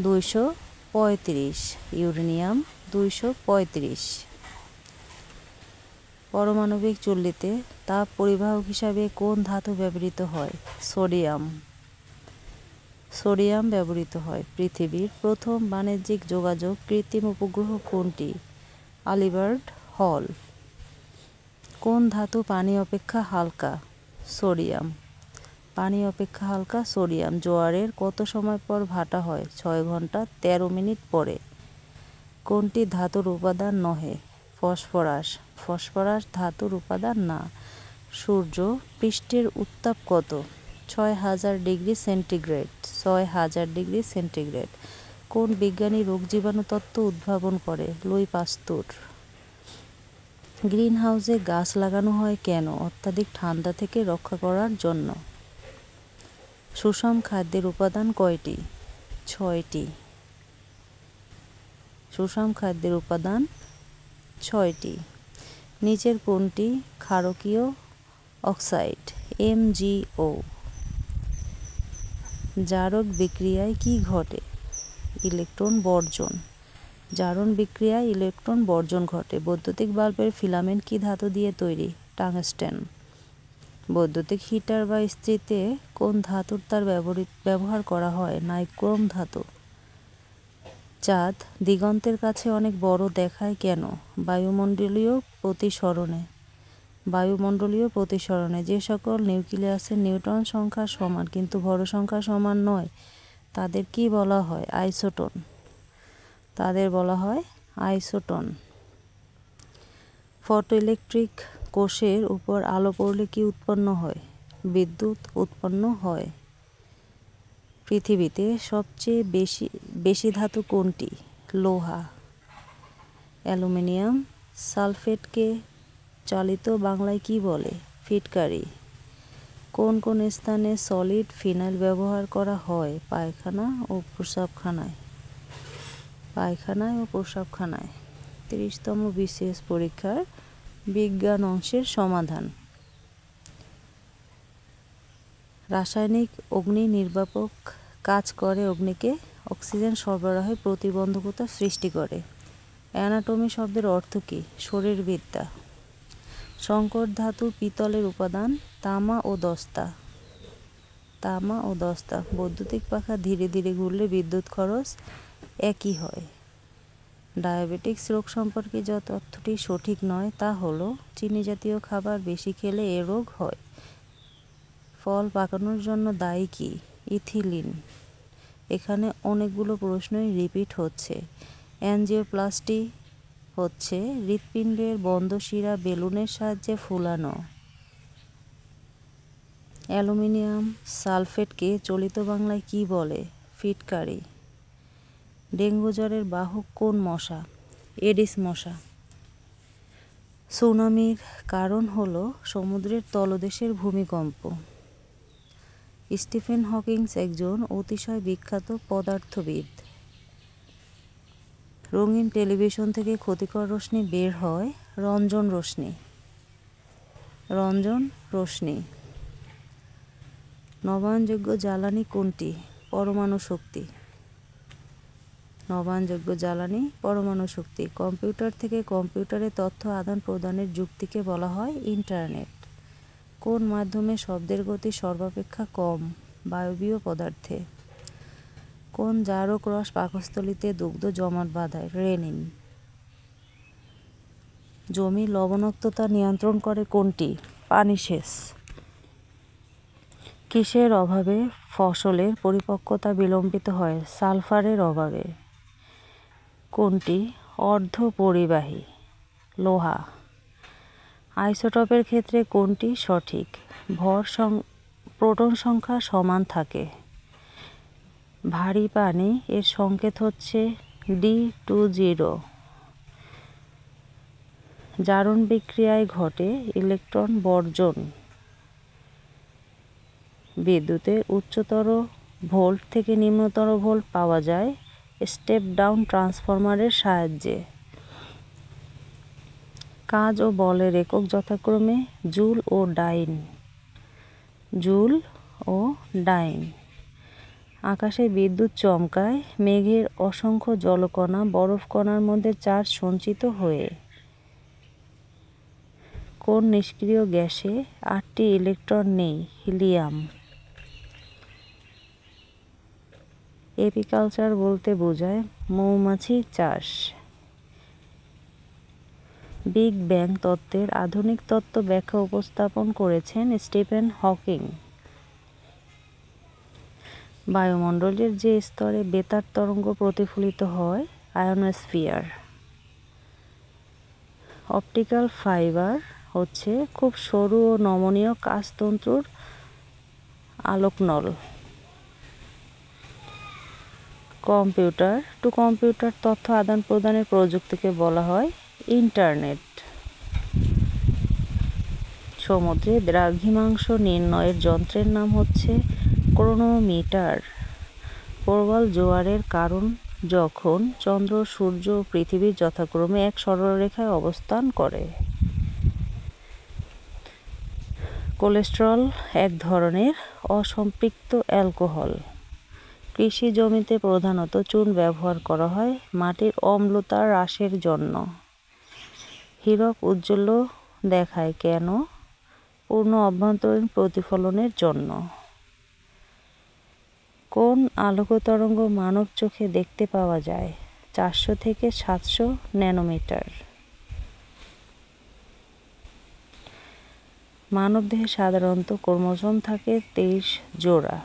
235। ইউরেনিয়াম 235। পারমাণবিক চুল্লিতে তাপ পরিবাহক হিসাবে কোন ধাতু ব্যবহৃত হয়? সোডিয়াম। সোডিয়াম ব্যবহৃত হয়। পৃথিবীর প্রথম বাণিজ্যিক যোগাযোগ কৃত্রিম উপগ্রহ কোনটি? আলবার্ট হল। কোন ধাতু পানি অপেক্ষা হালকা? সোডিয়াম। পানি অপেক্ষা হালকা সোডিয়াম। জোয়ারের কত সময় পর ভাটা হয়? 6 ঘন্টা 13 মিনিট পরে। কোনটি ধাতুর উপাদান নহে? ফসফরাস। ফসফরাস ধাতুর উপাদান না। সূর্য পৃষ্ঠের উত্তাপ কত? 6000 ডিগ্রি সেন্টিগ্রেড। 6000 degree centigrade. কোন বিজ্ঞানী রোগ জীবাণু তত্ত্ব উদ্ভাবন করে? লুই পাস্তুর। গ্রিন হাউসে গাছ লাগানো হয় কেন? অত্যাধিক ঠান্ডা থেকে রক্ষা করার জন্য। সুষম খাদ্যের উপাদান কয়টি? 6টি। সুষম খাদ্যের উপাদান 6টি। নিচের কোনটি ক্ষারকীয় অক্সাইড? MgO। জারক বিক্রিয়ায় কি ঘটে? ইলেকট্রন বর্জন। জারণ বিক্রিয়ায় ইলেকট্রন বর্জন ঘটে। বৈদ্যুতিক বাল্বের ফিলামেন্ট কি ধাতু দিয়ে তৈরি? টাংস্টেন। বৈদ্যুতিক হিটার বা ইস্ত্রিতে কোন ধাতুর তার ব্যবহার করা হয়? নাইক্রোম ধাতু। চাঁদ দিগন্তের কাছে অনেক বড় দেখায় কেন? বায়ুমণ্ডলীয় প্রতিসরণে। বায়ুমণ্ডলীয় প্রতিসরণে। যে সকল নিউক্লিয়াসের নিউট্রন সংখ্যা সমান কিন্তু ভর সংখ্যা সমান নয় তাদের কি বলা হয়? আইসোটন। তাদের বলা হয় আইসোটন। ফটোইলেকট্রিক কোষের উপর আলো পড়লে কি উৎপন্ন হয়? বিদ্যুৎ উৎপন্ন হয়। পৃথিবীতে সবচেয়ে বেশি ধাতু কোনটি? লোহা। অ্যালুমিনিয়াম সালফেটকে চালিত বাংলায় কি বলে? ফিটকারি। কোন কোন স্থানে সলিড ফিনাইল ব্যবহার করা হয়? পায়খানা ও প্রস্রাবখানায়। পায়খানায় ও প্রস্রাবখানায়। 30তম বিসিএস পরীক্ষার বিজ্ঞান অংশের সমাধান। রাসায়নিক অগ্নি নির্বাপক কাজ করে অগ্নিকে অক্সিজেন সরবরাহে প্রতিবন্ধকতা সৃষ্টি করে। অ্যানাটমি শব্দের অর্থ কী? শরীরবিদ্যা। সংকর ধাতু পিতলের উপাদান তামা ও দস্তা। তামা ও দস্তা। বৈদ্যুতিক পাখা ধীরে ধীরে ঘুরলে বিদ্যুৎ খরচ একই হয়। ডায়াবেটিক্স রোগ সম্পর্কে যে তথ্যটি সঠিক নয় তা হলো চিনি জাতীয় খাবার বেশি খেলে এ রোগ হয়। ফল পাকানোর জন্য দায়ী কি? ইথিলিন। এখানে অনেকগুলো প্রশ্নই রিপিট হচ্ছে। অ্যাঞ্জিওপ্লাস্টি হচ্ছে হৃৎপিণ্ডের বন্ধ শিরা বেলুনের সাহায্যে ফুলানো। অ্যালুমিনিয়াম সালফেটকে চলিত বাংলায় কি বলে? ফিটকারি। ডেঙ্গু জ্বরের বাহক কোন মশা? এডিস মশা। সুনামির কারণ হলো সমুদ্রের তলদেশের ভূমিকম্প। স্টিফেন হকিংস একজন অতিশয় বিখ্যাত পদার্থবিদ। রঙিন টেলিভিশন থেকে ক্ষতিকর রশ্মি বের হয় রঞ্জন রশ্মি। রঞ্জন রশ্মি। নবায়নযোগ্য জ্বালানি কোনটি? পরমাণু শক্তি। নবায়নযোগ্য জ্বালানি পরমাণু শক্তি। কম্পিউটার থেকে কম্পিউটারে তথ্য আদান প্রদানের যুক্তিকে বলা হয় ইন্টারনেট। কোন মাধ্যমে শব্দের গতি সর্বাপেক্ষা কম? বায়বীয় পদার্থে। কোন জারক রস পাকস্থলীতে দুগ্ধ জমাট বাঁধায়? রেনিন। জমির লবণাক্ততা নিয়ন্ত্রণ করে কোনটি? পানিসেচ। কিসের অভাবে ফসলের পরিপক্কতা বিলম্বিত হয়? সালফারের অভাবে। কোনটি অর্ধপরিবাহী? লোহা। আইসোটোপের ক্ষেত্রে কোনটি সঠিক? প্রোটন সংখ্যা সমান থাকে। ভারী পানি এর সংকেত হচ্ছে D20। জারণ বিক্রিয়ায় ঘটে ইলেকট্রন বর্জন। বিদ্যুতের উচ্চতর ভোল্ট থেকে নিম্নতর ভোল্ট পাওয়া যায় স্টেপ ডাউন ট্রান্সফরমারের সাহায্যে। কাজ ও বলের একক যথাক্রমে জুল ও ডাইন। জুল ও ডাইন। আকাশে বিদ্যুৎ চমকায় মেঘের অসংখ্য জলকণা বরফ কণার মধ্যে চার্জ সঞ্চিত হয়ে। কোন নিষ্ক্রিয় গ্যাসে 8টি ইলেকট্রন নেই? হিলিয়াম। এপিকালচার বলতে বোঝায় মৌমাছি চাষ। বিগ ব্যাং তত্ত্বের আধুনিক তত্ত্ব ব্যাখ্যা উপস্থাপন করেছেন স্টিফেন হকিং। বায়ুমণ্ডলের যে স্তরে বেতার তরঙ্গ প্রতিফলিত হয় আয়োনোস্ফিয়ার। অপটিক্যাল ফাইবার হচ্ছে খুব সরু ও নমনীয় কাচতন্তুর আলোকনল। কম্পিউটার টু কম্পিউটার তথ্য আদান প্রদানের প্রযুক্তিকে বলা হয় ইন্টারনেট। সমুদ্রে দ্রাঘিমাংশ নির্ণয়ের যন্ত্রের নাম হচ্ছে ক্রোনোমিটার। প্রবল জোয়ারের কারণ যখন চন্দ্র, সূর্য ও পৃথিবী যথাক্রমে এক সরলরেখায় অবস্থান করে। কোলেস্টেরল এক ধরনের অসম্পৃক্ত অ্যালকোহল। কৃষি জমিতে প্রধানত চুন ব্যবহার করা হয় মাটির অম্লতা হ্রাসের জন্য। হীরক উজ্জ্বল দেখায় কেন? পূর্ণ অভ্যন্তরীণ প্রতিফলনের জন্য। কোন আলোক তরঙ্গ মানব চোখে দেখতে পাওয়া যায়? 400 থেকে 700 ন্যানোমিটার। মানবদেহে সাধারণত ক্রোমোজোম থাকে 23 জোড়া।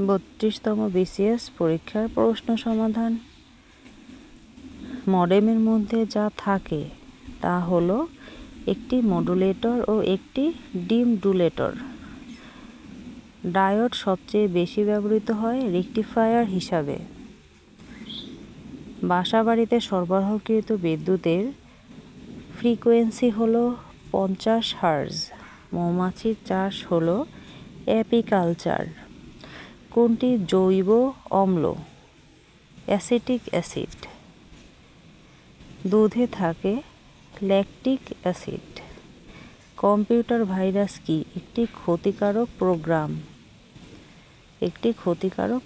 32তম বিসিএস পরীক্ষার প্রশ্ন সমাধান। মডেমের মধ্যে যা থাকে তা হলো একটি মডুলেটর ও একটি ডিমডুলেটর। ডায়োড সবচেয়ে বেশি ব্যবহৃত হয় রেকটিফায়ার হিসাবে। বাসাবাড়িতে সরবরাহকৃত বিদ্যুতের ফ্রিকোয়েন্সি হলো 50 হার্জ। মৌমাছির চাষ হলো অ্যাপিকালচার। কোনটি জৈব অম্ল? Acetic acid. দুধে থাকে ল্যাকটিক অ্যাসিড। কম্পিউটার ভাইরাস কি? একটি ক্ষতিকারক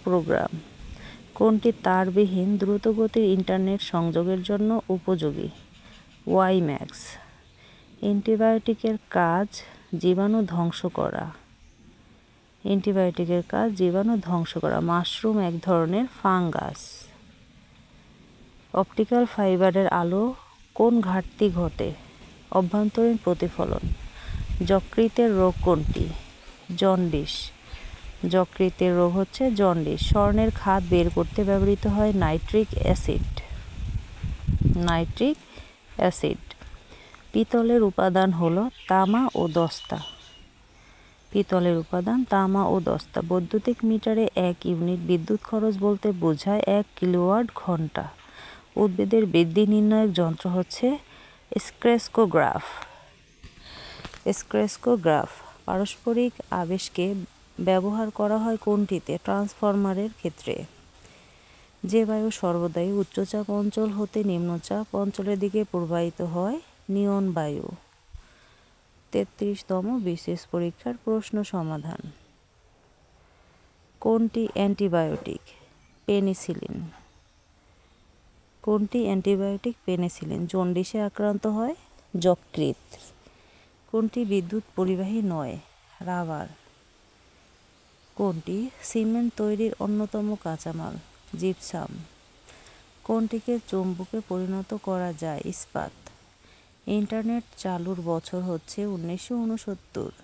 প্রোগ্রাম। কোনটি তারবিহীন দ্রুতগতির ইন্টারনেট সংযোগের জন্য উপযোগী? ওয়াইম্যাক্স। অ্যান্টিবায়োটিকের কাজ জীবাণু ধ্বংস করা। মাশরুম এক ধরনের ফাঙ্গাস। অপটিক্যাল ফাইবারের আলো কোন ঘাটতি ঘটে? অভ্যন্তরীণ প্রতিফলন। যকৃতের রোগ কোনটি? জন্ডিস। যকৃতের রোগ হচ্ছে জন্ডিস। স্বর্ণের খাদ বের করতে ব্যবহৃত হয় নাইট্রিক অ্যাসিড। পিতলের উপাদান হলো তামা ও দস্তা। বৈদ্যুতিক মিটারে 1 ইউনিট বিদ্যুৎ খরচ বলতে বোঝায় 1 কিলোওয়াট ঘন্টা। উদ্ভিদের বৃদ্ধি নির্ণায়ক যন্ত্র হচ্ছে স্ক্রেসকোগ্রাফ। পারস্পরিক আবেশকে ব্যবহার করা হয় কোনটিতে? ট্রান্সফরমারের ক্ষেত্রে। যে বায়ু সর্বদাই উচ্চচাপ অঞ্চল হতে নিম্নচাপ অঞ্চলের দিকে প্রবাহিত হয়? নিয়ন বায়ু। 33তম বিশেষ পরীক্ষার প্রশ্ন সমাধান। কোনটি অ্যান্টিবায়োটিক? পেনিসিলিন। জন্ডিসে আক্রান্ত হয় যকৃৎ। কোনটি বিদ্যুৎ পরিবাহী নয়? রাবার। কোনটি সিমেন্ট তৈরির অন্যতম কাঁচামাল? জিপসাম। কোনটিকে চুম্বকে পরিণত করা যায়? ইস্পাত। ইন্টারনেট চালুর বছর হচ্ছে 1969।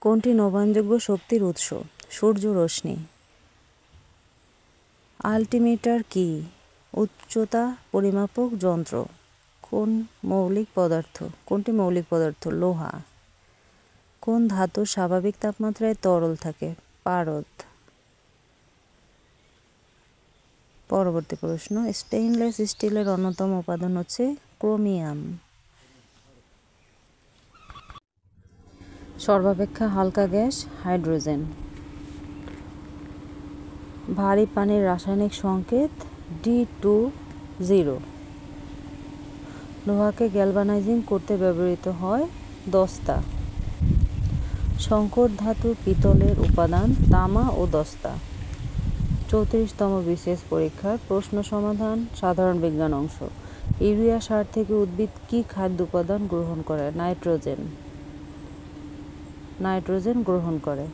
কোনটি নবায়নযোগ্য শক্তির উৎস? সূর্য রশ্মি। আল্টিমিটার কি? উচ্চতা পরিমাপক যন্ত্র। কোনটি মৌলিক পদার্থ? লোহা। কোন ধাতু স্বাভাবিক তাপমাত্রায় তরল থাকে? পারদ। পরবর্তী প্রশ্ন। স্টেইনলেস স্টিলের অন্যতম উপাদান হচ্ছে ক্রোমিয়াম। সর্বাপেক্ষা হালকা গ্যাস? হাইড্রোজেন। ভারী পানির রাসায়নিক সংকেত D20। লোহাকে গ্যালভানাইজিং করতে ব্যবহৃত হয় দস্তা। সংকর ধাতু পিতলের উপাদান তামা ও দস্তা। 34তম বিশেষ পরীক্ষার প্রশ্ন সমাধান। সাধারণ বিজ্ঞান অংশ। ইউরিয়া সার থেকে উদ্ভিদ কি খাদ্য উপাদান গ্রহণ করে? নাইট্রোজেন গ্রহণ করে।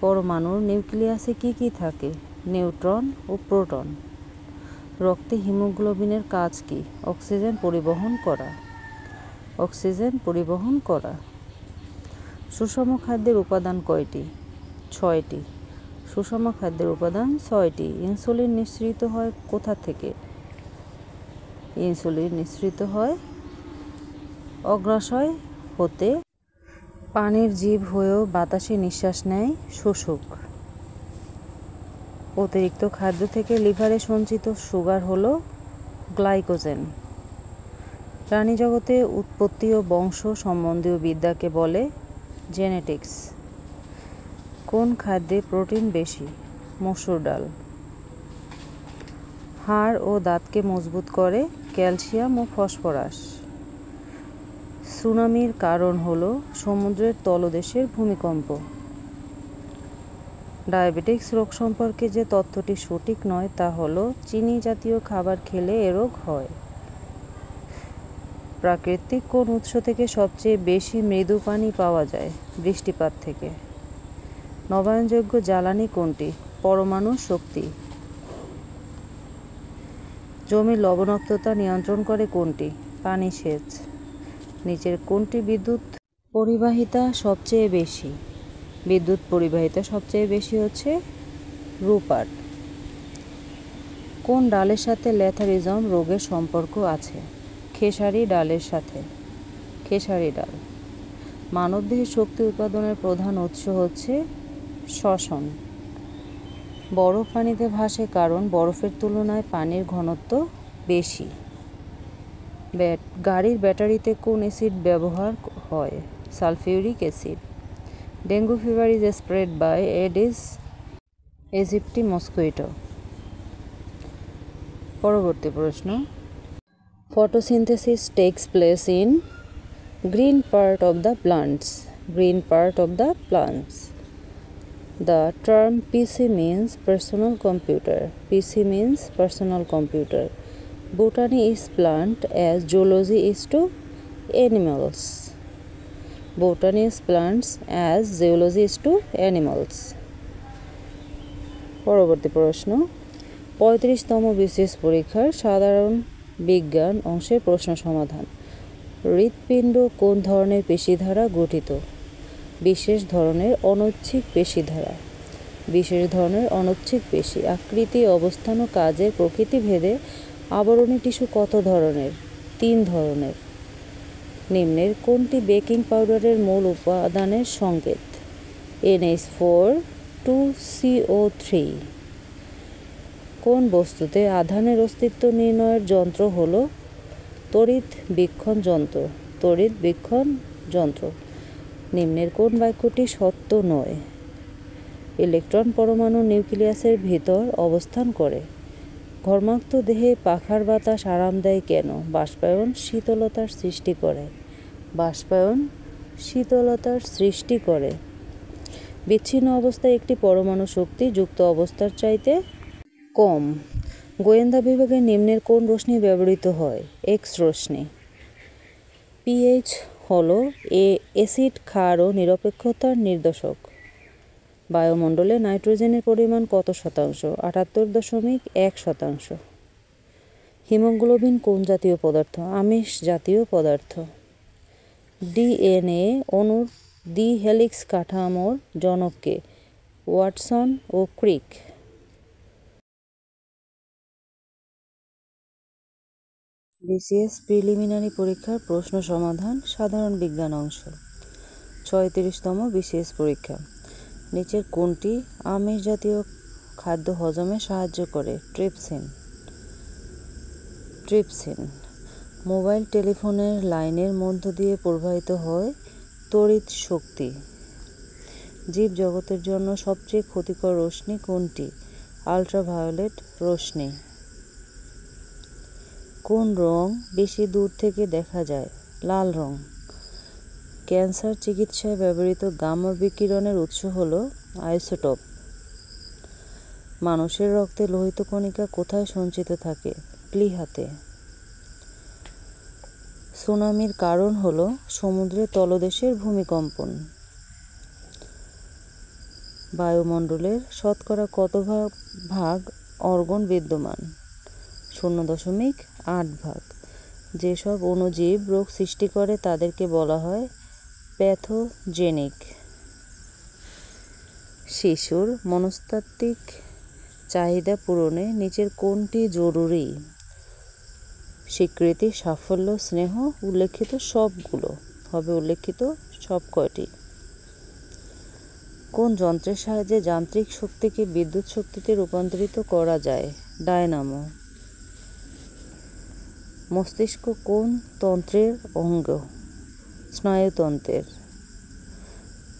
পরমাণুর নিউক্লিয়াসে কি থাকে? নিউট্রন ও প্রোটন। রক্তে হিমোগ্লোবিনের কাজ কি? অক্সিজেন পরিবহন করা। সুষম খাদ্যের উপাদান কয়টি? 6টি। সুষম খাদ্যের উপাদান 6টি। ইনসুলিন নিঃসৃত হয় কোথা থেকে? ইনসুলিন নিঃসৃত হয় অগ্ন্যাশয় হতে। পানির জীব হয়েও বাতাসে নিঃশ্বাস নেয় শুশুক। অতিরিক্ত খাদ্য থেকে লিভারে সঞ্চিত সুগার হলো গ্লাইকোজেন। প্রাণীজগতে উৎপত্তি ও বংশ সম্বন্ধীয় বিদ্যাকে বলে জেনেটিক্স। কোন খাদ্যে প্রোটিন বেশি? মসুর ডাল। হাড় ও দাঁতকে মজবুত করে ক্যালসিয়াম ও ফসফরাস। সুনামির কারণ হলো সমুদ্রের তলদেশের ভূমিকম্প। ডায়াবেটিস রোগ সম্পর্কে যে তথ্যটি সঠিক নয় তা হলো চিনি জাতীয় খাবার খেলে এ রোগ হয়। প্রাকৃতিক কোন উৎস থেকে সবচেয়ে বেশি মৃদু পানি পাওয়া যায়? বৃষ্টিপাত থেকে। নবায়নযোগ্য জ্বালানি কোনটি? পরমাণু শক্তি। জমির লবণাক্ততা নিয়ন্ত্রণ করে কোনটি? পানি সেচ। নিচের কোনটি বিদ্যুৎ পরিবাহিতা সবচেয়ে বেশি? বিদ্যুৎ পরিবাহিতা সবচেয়ে বেশি হচ্ছে রূপার। কোন ডালের সাথে ল্যাথারিজম রোগের সম্পর্ক আছে? খেসারি ডালের সাথে। খেসারি ডাল। মানবদেহে শক্তি উৎপাদনের প্রধান উৎস হচ্ছে শ্বসন। বরফ পানিতে ভাসে কারণ বরফের তুলনায় পানির ঘনত্ব বেশি। গাড়ির ব্যাটারিতে কোন অ্যাসিড ব্যবহার হয়? Sulphuric acid. Dengue fever is spread by Aedes aegypti mosquito. পরবর্তী প্রশ্ন, photosynthesis takes place in green part of the plants. Green part of the plants. The term PC means personal computer. PC means personal computer. Botany is plant as zoology is to animals. Botany is plants as zoology is to animals. পরবর্তী প্রশ্ন, 35তম BCS পরীক্ষার সাধারণ বিজ্ঞান অংশের প্রশ্ন সমাধান। হৃৎপিণ্ড কোন ধরনের পেশি দ্বারা গঠিত? বিশেষ ধরনের অনৈচ্ছিক পেশি দ্বারা। বিশেষ ধরনের অনৈচ্ছিক পেশি। আকৃতি, অবস্থান ও কাজের প্রকৃতি ভেদে আবরণী টিস্যু কত ধরনের? 3 ধরনের। নিম্নের কোনটি বেকিং পাউডারের মূল উপাদানের সংকেত? NH4 2CO3। কোন বস্তুতে আধানের অস্তিত্ব নির্ণয়ের যন্ত্র হল তড়িৎ বীক্ষণ যন্ত্র? তড়িৎ বীক্ষণ যন্ত্র। নিম্নের কোন বাক্যটি সত্য নয়? ইলেকট্রন পরমাণু নিউক্লিয়াসের ভিতর অবস্থান করে। ঘর্মাক্ত দেহে পাখার বাতাস আরাম দেয় কেন? বাষ্পায়ন শীতলতার সৃষ্টি করে। বাষ্পায়ন শীতলতার সৃষ্টি করে। বিচ্ছিন্ন অবস্থায় একটি পরমাণু শক্তি যুক্ত অবস্থার চাইতে কম। গোয়েন্দা বিভাগে নিম্নের কোন রশ্মি ব্যবহৃত হয়? এক্স রশ্মি। পিএইচ হল অ্যাসিড ক্ষার ও নিরপেক্ষতার নির্দেশক। বায়ুমণ্ডলে নাইট্রোজেনের পরিমাণ কত শতাংশ? 78.1%। হিমোগ্লোবিন কোন জাতীয় পদার্থ? আমিষ জাতীয় পদার্থ। ডিএনএ অণুর দ্বি-হেলিক্স কাঠামোর জনক কে? ওয়াটসন ও ক্রিক। বিসিএস প্রিলিমিনারি পরীক্ষার প্রশ্ন সমাধান সাধারণ বিজ্ঞান অংশ। 36তম বিসিএস পরীক্ষা। নিচের কোনটি আমিষ জাতীয় খাদ্য হজমে সাহায্য করে? ট্রিপসিন। ট্রিপসিন। মোবাইল টেলিফোনের লাইনের মধ্য দিয়ে প্রবাহিত হয় তড়িৎ শক্তি। জীবজগতের জন্য সবচেয়ে ক্ষতিকর রশ্মি কোনটি? আল্ট্রাভায়োলেট রশ্মি। কোন রং বেশি দূর থেকে দেখা যায়? লাল রং। ক্যান্সার চিকিৎসায় ব্যবহৃত গামা বিকিরণের উৎস হল আইসোটোপ। মানুষের রক্তে লোহিত কণিকা কোথায় সঞ্চিত থাকে? প্লীহাতে। সুনামির কারণ হল সমুদ্রের তলদেশের ভূমিকম্পন। বায়ুমণ্ডলের শতকরা কত ভাগ অর্গন বিদ্যমান? 0.8 ভাগ। যেসব অণুজীব রোগ সৃষ্টি করে তাদেরকে বলা হয় প্যাথোজেনিক। শিশুর মনস্তাত্ত্বিক চাহিদা পূরণে নিচের কোনটি জরুরি? স্বীকৃতি, সাফল্য, স্নেহ। উল্লেখিত সবগুলো হবে উল্লেখিত সব কয়টি। কোন যন্ত্রের সাহায্যে যান্ত্রিক শক্তিকে বিদ্যুৎ শক্তিতে রূপান্তরিত করা যায়? ডায়নামো। মস্তিষ্ক কোন তন্ত্রের অঙ্গ? স্নায়ুতন্ত্রের।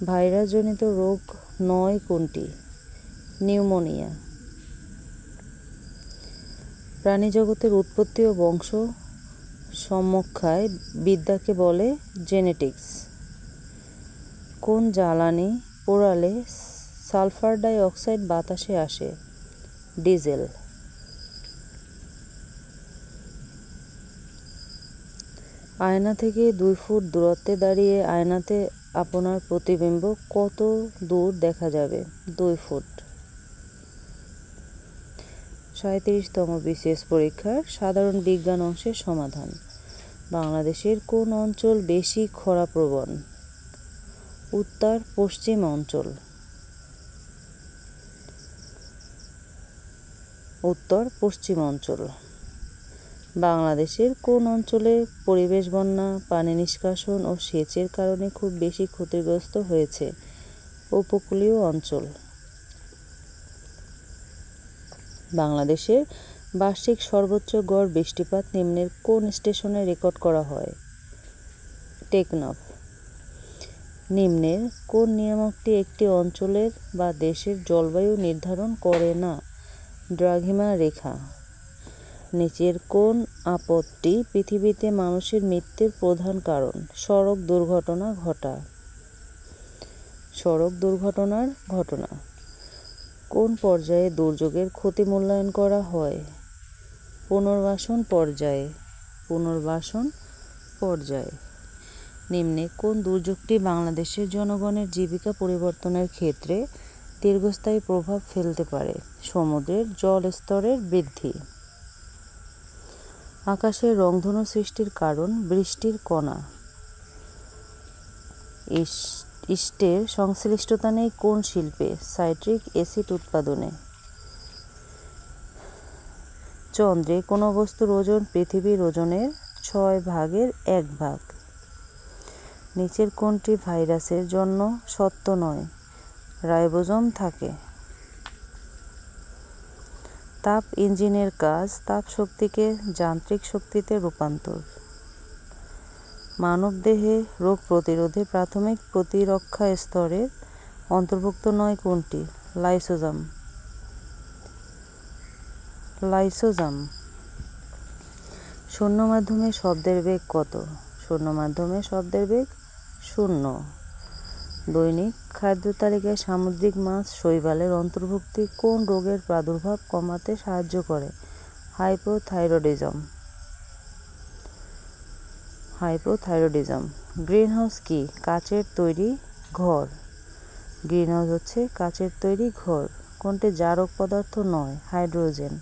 ভাইরাসজনিত রোগ নয় কোনটি? নিউমোনিয়া। প্রাণীজগতের উৎপত্তি ও বংশ সমীক্ষায় বিদ্যাকে বলে জেনেটিক্স। কোন জ্বালানি পোড়ালে সালফার ডাই অক্সাইড বাতাসে আসে? ডিজেল। আয়না থেকে 2 ফুট দূরত্বে দাঁড়িয়ে আয়নাতে আপনার প্রতিবিম্ব কত দূর দেখা যাবে? 2 ফুট। 37তম বিসিএস পরীক্ষার সাধারণ বিজ্ঞান অংশের সমাধান। বাংলাদেশের কোন অঞ্চল বেশি খরাপ্রবণ? উত্তর পশ্চিম অঞ্চল। উত্তর পশ্চিম অঞ্চল। বাংলাদেশের কোন অঞ্চলে পরিবেশ বন্যা, পানি নিষ্কাশন ও সেচের কারণে খুব বেশি ক্ষতিগ্রস্ত হয়েছে? উপকূলীয় অঞ্চল। বাংলাদেশের বার্ষিক সর্বোচ্চ গড় বৃষ্টিপাত নিম্নের কোন স্টেশনে রেকর্ড করা হয়? টেকনাফ। নিম্নের কোন নিয়ামকটি একটি অঞ্চলের বা দেশের জলবায়ু নির্ধারণ করে না? দ্রাঘিমা রেখা। নিচের কোন আপদটি পৃথিবীতে মানুষের মৃত্যুর প্রধান কারণ? সড়ক দুর্ঘটনা ঘটা। সড়ক দুর্ঘটনার ঘটনা। কোন পর্যায়ে দুর্যোগের ক্ষতি মূল্যায়ন করা হয়? পুনর্বাসন পর্যায়ে। পুনর্বাসন পর্যায়ে। নিম্নে কোন দুর্যোগটি বাংলাদেশের জনগণের জীবিকা পরিবর্তনের ক্ষেত্রে দীর্ঘস্থায়ী প্রভাব ফেলতে পারে? সমুদ্রের জল স্তরের বৃদ্ধি। আকাশের রংধনু সৃষ্টির কারণ বৃষ্টির কণা। ইস্টের সংশ্লিষ্টতা নেই কোন শিল্পে? সাইট্রিক অ্যাসিড উৎপাদনে। চন্দ্রে কোনো বস্তুর ওজন পৃথিবীর ওজনের 1/6 নিচের কোনটি ভাইরাসের জন্য সত্য নয়? রাইবোজোম থাকে। তাপ ইঞ্জিনের কাজ তাপ শক্তিকে যান্ত্রিক শক্তিতে রূপান্তর। মানবদেহে রোগ প্রতিরোধে প্রাথমিক প্রতিরক্ষা স্তরের অন্তর্ভুক্ত নয় কোনটি? লাইসোজাম। লাইসোজাম। শূন্য মাধ্যমে শব্দের বেগ কত? শূন্য মাধ্যমে শব্দের বেগ 0। দৈনিক খাদ্য তালিকায় সামুদ্রিক মাছ শৈবালের অন্তর্ভুক্তি কোন রোগের প্রাদুর্ভাব কমাতে সাহায্য করে? হাইপোথাইরয়েডিজম। হাইপোথাইরয়েডিজম। গ্রিনহাউস কি? কাচের তৈরি ঘর। গ্রিনহাউস হচ্ছে কাচের তৈরি ঘর। কোনটি জারক পদার্থ নয়? হাইড্রোজেন।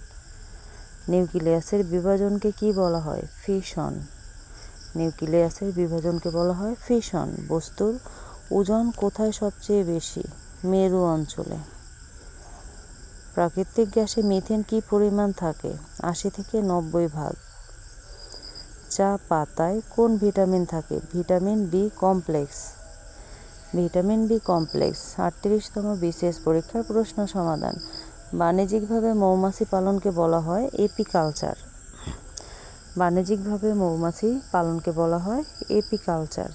নিউক্লিয়াসের বিভাজনকে কি বলা হয়? ফিশন। নিউক্লিয়াসের বিভাজনকে বলা হয় ফিশন। বস্তুর ওজন কোথায় সবচেয়ে বেশি? মেরু অঞ্চলে। প্রাকৃতিক গ্যাসে মিথেন কি পরিমাণ থাকে? 80 থেকে 90 ভাগ। চা পাতায় কোন ভিটামিন থাকে? Vitamin B complex. Vitamin B complex. 38তম বিসিএস পরীক্ষার প্রশ্ন সমাধান। বাণিজ্যিকভাবে মৌমাছি পালনকে বলা হয় এপিকালচার। বাণিজ্যিকভাবে মৌমাছি পালনকে বলা হয় এপিকালচার।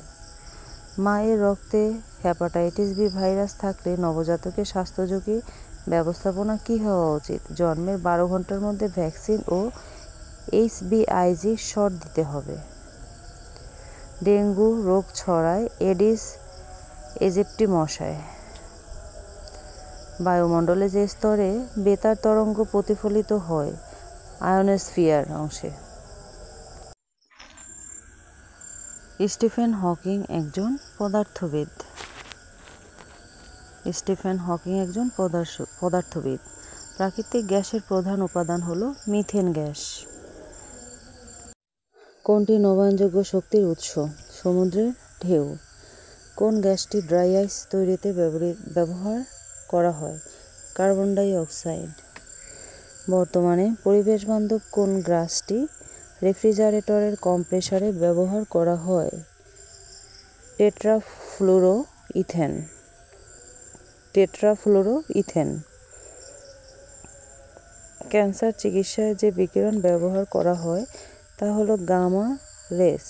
মায়ের রক্তে হেপাটাইটিস বি ভাইরাস থাকলে নবজাতকের স্বাস্থ্য ঝুঁকি ব্যবস্থাপনা কী হওয়া উচিত? জন্মের 12 ঘন্টার মধ্যে ভ্যাকসিন ও HBIG শট দিতে হবে। ডেঙ্গু রোগ ছড়ায় এডিস এজিপ্টি মশায়। বায়ুমণ্ডলে যে স্তরে বেতার তরঙ্গ প্রতিফলিত হয়? আয়োনোস্ফিয়ার অংশে। স্টিফেন হকিং একজন পদার্থবিদ। স্টিফেন হকিং একজন পদার্থবিদ। প্রাকৃতিক গ্যাসের প্রধান উপাদান হল মিথেন গ্যাস। কোনটি নবায়নযোগ্য শক্তির উৎস? সমুদ্রের ঢেউ। কোন গ্যাসটি ড্রাই আইস তৈরিতে ব্যবহার করা হয়? Carbon die oxide. বর্তমানে পরিবেশবান্ধব কোন গ্যাসটি রেফ্রিজারেটরের কম্প্রেসারে ব্যবহার করা হয়? টেট্রাফ্লুরোইথেন। টেট্রাফ্লুরোইথেন। ক্যান্সার চিকিৎসায় যে বিকিরণ ব্যবহার করা হয় তা হলো গামা রেস।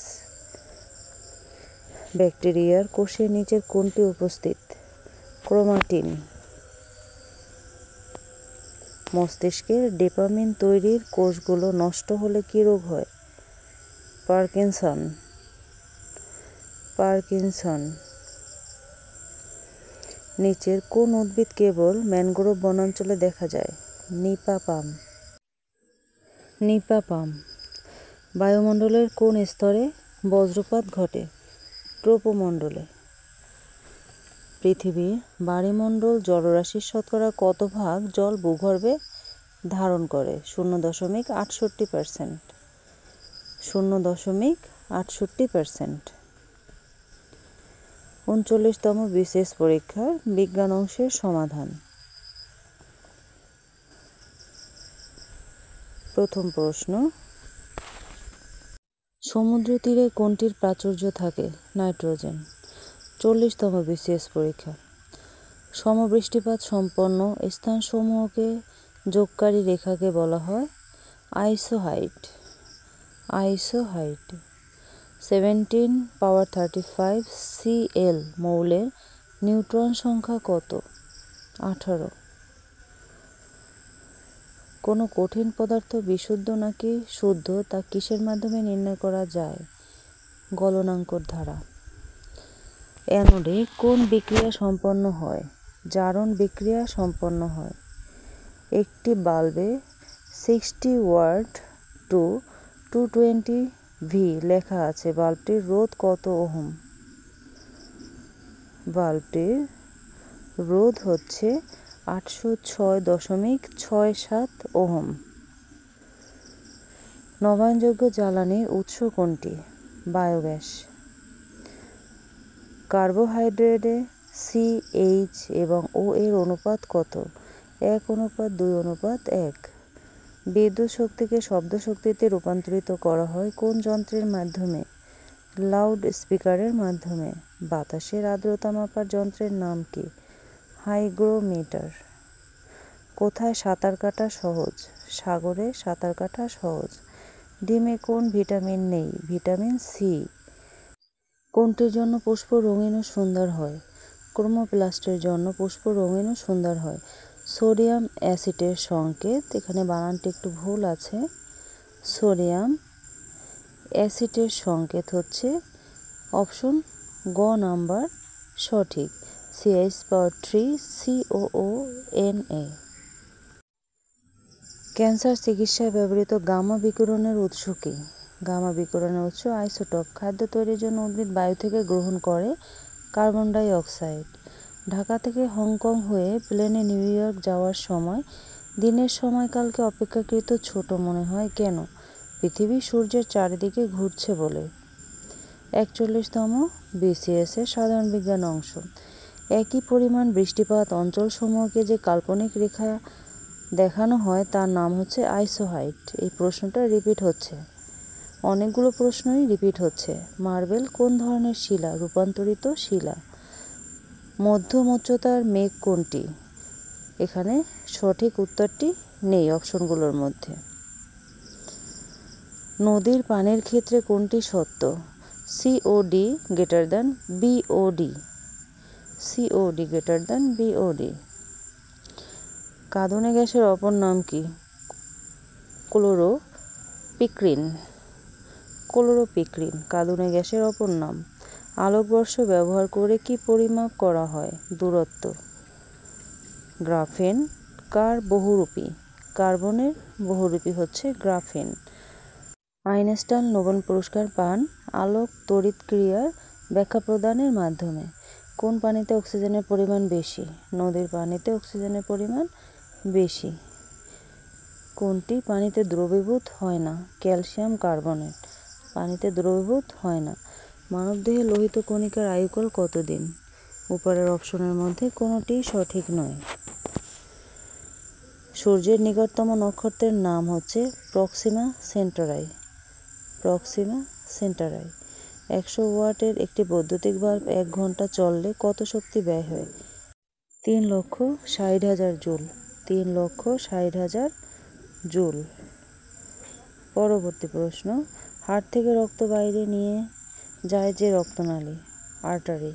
ব্যাকটেরিয়ার কোষের নিচের কোনটি উপস্থিত? ক্রোমাটিন। মস্তিষ্কের ডোপামিন তৈরির কোষগুলো নষ্ট হলে কী রোগ হয়? পার্কিনসন। পার্কিনসন। নিচের কোন উদ্ভিদ কেবল ম্যানগ্রোভ বনাঞ্চলে দেখা যায়? নিপা পাম। নিপা পাম। বায়ুমণ্ডলের কোন স্তরে বজ্রপাত ঘটে? ট্রোপোমণ্ডলে। পৃথিবীর বায়ুমণ্ডল জলরাশির শতকরা কত ভাগ জল ভূগর্ভে ধারণ করে? 0.68%। 0.68%। 39তম বিসিএস পরীক্ষার বিজ্ঞান অংশের সমাধান। প্রথম প্রশ্ন, সমুদ্র তীরে কোনটির প্রাচুর্য থাকে? নাইট্রোজেন। 40তম বিসিএস পরীক্ষা। সমবৃষ্টিপাত সম্পন্ন স্থানসমূহকে যোগকারী রেখাকে বলা হয় আইসোহাইট। আইসোহাইট। 17^35 Cl মৌলের নিউট্রন সংখ্যা কত? 18। কোনো কঠিন পদার্থ বিশুদ্ধ নাকি শুদ্ধ তা কিসের মাধ্যমে নির্ণয় করা যায়? গলনাঙ্কর দ্বারা। অ্যানোডে কোন বিক্রিয়া সম্পন্ন হয়? জারণ বিক্রিয়া সম্পন্ন হয়। একটি বাল্বে 60 ওয়াট টু 220 ভি লেখা আছে, বাল্বটির রোধ কত ওহম? বাল্বটির রোধ হচ্ছে 806.67 ওহম। নবায়নযোগ্য জ্বালানির উৎস কোনটি? বায়োগ্যাস। কার্বোহাইড্রেটে CH এবং O এর অনুপাত কত? 1:2:1। বিদ্যুৎ শক্তিকে শব্দ শক্তিতে রূপান্তরিত করা হয় কোন যন্ত্রের মাধ্যমে? লাউড স্পিকারের মাধ্যমে। বাতাসের আর্দ্রতা মাপার যন্ত্রের নাম কি? হাইগ্রোমিটার। কোথায় সাঁতার কাটা সহজ? সাগরে সাঁতার কাটা সহজ। ডিমে কোন ভিটামিন নেই? Vitamin C. কোনটির জন্য পুষ্প রঙিন ও সুন্দর হয়? ক্রোমোপ্লাস্টের জন্য পুষ্প রঙিন ও সুন্দর হয়। সোডিয়াম অ্যাসিডের সংকেত, এখানে বানানটি একটু ভুল আছে। সোডিয়াম অ্যাসিডের সংকেত হচ্ছে অপশন গ নাম্বার সঠিক, CH3COONA। ক্যান্সার চিকিৎসায় ব্যবহৃত গামা বিকিরণের উৎস কি? গামা বিকিরণের উৎস আইসোটোপ। খাদ্য তৈরির জন্য উদ্ভিদ বায়ু থেকে গ্রহণ করে কার্বন ডাই অক্সাইড। ঢাকা থেকে হংকং হয়ে প্লেনে নিউ ইয়র্ক যাওয়ার সময় দিনের সময়কালকে অপেক্ষাকৃত ছোট মনে হয় কেন? পৃথিবী সূর্যের চারিদিকে ঘুরছে বলে। 41তম BCS এর সাধারণ বিজ্ঞান অংশ। একই পরিমাণ বৃষ্টিপাত অঞ্চলসমূহকে যে কাল্পনিক রেখা দেখানো হয় তার নাম হচ্ছে আইসোহাইট। এই প্রশ্নটা রিপিট হচ্ছে, অনেকগুলো প্রশ্নই রিপিট হচ্ছে। মার্বেল কোন ধরনের শিলা? রূপান্তরিত শিলা। মধ্যম উচ্চতার মেঘ কোনটি? এখানে সঠিক উত্তরটি নেই অপশনগুলোর মধ্যে। নদীর পানির ক্ষেত্রে কোনটি সত্য? COD > BOD। COD > BOD। কাঁদুনে গ্যাসের অপর নাম কি? ক্লোরোপিক্রিন। ক্লোরোপিক্রিন কাঁদুনে গ্যাসের অপর নাম। আলোকবর্ষ ব্যবহার করে কি পরিমাপ করা হয়? দূরত্ব। গ্রাফেন কার বহুরূপী? কার্বনের বহুরূপী হচ্ছে গ্রাফেন। আইনস্টাইন নোবেল পুরস্কার পান আলোক তড়িৎক্রিয়ার ব্যাখ্যা প্রদানের মাধ্যমে। কোন পানিতে অক্সিজেনের পরিমাণ বেশি? নদীর পানিতে অক্সিজেনের পরিমাণ বেশি। কোনটি পানিতে দ্রবীভূত হয় না? ক্যালসিয়াম কার্বনেট পানিতে দ্রবীভূত হয় না। মানবদেহে লোহিত কণিকার আয়ুকাল কতদিন? উপরের অপশনের মধ্যে কোনোটিই সঠিক নয়। সূর্যের নিকটতম নক্ষত্রের নাম হচ্ছে প্রক্সিমা সেন্টারাই। Proxima Centauri. 100 ওয়াটের একটি বৈদ্যুতিক বাল্ব 1 ঘন্টা চললে কত শক্তি ব্যয় হয়? 3,60,000 জুল। 3,60,000 জুল। পরবর্তী প্রশ্ন, হাড় থেকে রক্ত বাইরে নিয়ে যায় যে রক্তনালী? আর্টারি।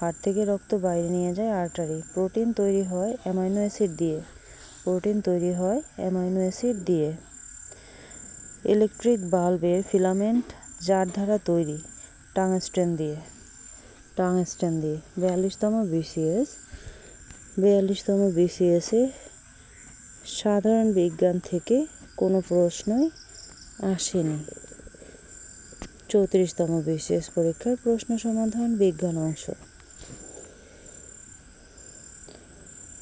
হাড় থেকে রক্ত বাইরে নিয়ে যায় আর্টারি। প্রোটিন তৈরি হয় অ্যামাইনো অ্যাসিড দিয়ে। প্রোটিন তৈরি হয় অ্যামাইনো অ্যাসিড দিয়ে। ইলেকট্রিক বাল্বের ফিলামেন্ট যার দ্বারা তৈরি? টাংস্টেন দিয়ে। টাংস্টেন দিয়ে। 42তম BCS। 42তম BCS-এ সাধারণ বিজ্ঞান থেকে কোনো প্রশ্নই আসেনি। 34তম BCS পরীক্ষার প্রশ্ন সমাধান বিজ্ঞান অংশ।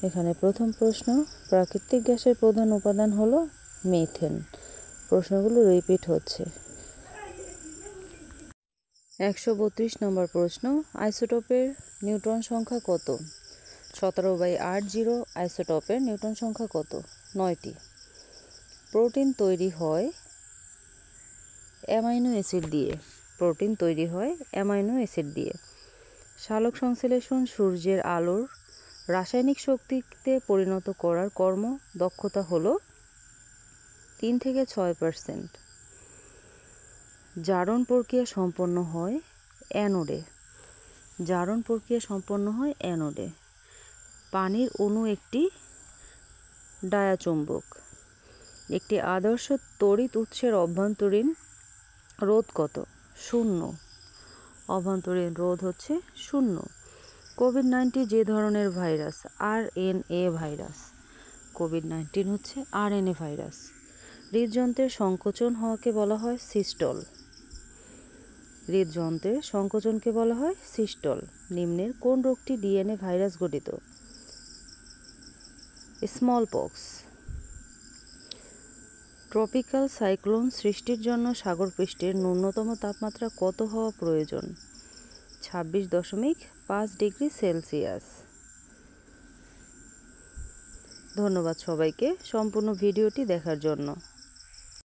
এখানে প্রথম প্রশ্ন, প্রাকৃতিক গ্যাসের প্রধান উপাদান হলো মিথেন। প্রশ্নগুলো রিপিট হচ্ছে। 132 নম্বর প্রশ্ন, আইসোটোপের নিউট্রন সংখ্যা কত? 17/8 আইসোটোপের নিউট্রন সংখ্যা কত? 9টি। প্রোটিন তৈরি হয় অ্যামাইনো অ্যাসিড দিয়ে। প্রোটিন তৈরি হয় অ্যামাইনো অ্যাসিড দিয়ে। সালোক সংশ্লেষণ সূর্যের আলোর রাসায়নিক শক্তিতে পরিণত করার কর্ম দক্ষতা হলো 3 থেকে 6%। জারণ প্রক্রিয়া সম্পন্ন হয় অ্যানোডে। জারণ প্রক্রিয়া সম্পন্ন হয় অ্যানোডে। পানির অণু একটি ডায়াচুম্বক। একটি আদর্শ তড়িৎ উৎসের অভ্যন্তরীণ রোধ কত? 0। অভ্যন্তরীণ রোধ হচ্ছে 0। কোভিড-19 যে ধরনের ভাইরাস? RNA virus. কোভিড-19 হচ্ছে RNA ভাইরাস। হৃদযন্ত্রের সংকোচন হওয়াকে বলা হয় সিস্টল। হৃদযন্ত্রের সংকোচনকে বলা হয় সিস্টল। নিম্নের কোন রোগটি ডিএনএ ভাইরাস গঠিত? Small pox. ট্রপিক্যাল সাইক্লোন সৃষ্টির জন্য সাগরপৃষ্ঠের ন্যূনতম তাপমাত্রা কত হওয়া প্রয়োজন? 26.5 ডিগ্রি সেলসিয়াস। ধন্যবাদ সবাইকে সম্পূর্ণ ভিডিওটি দেখার জন্য।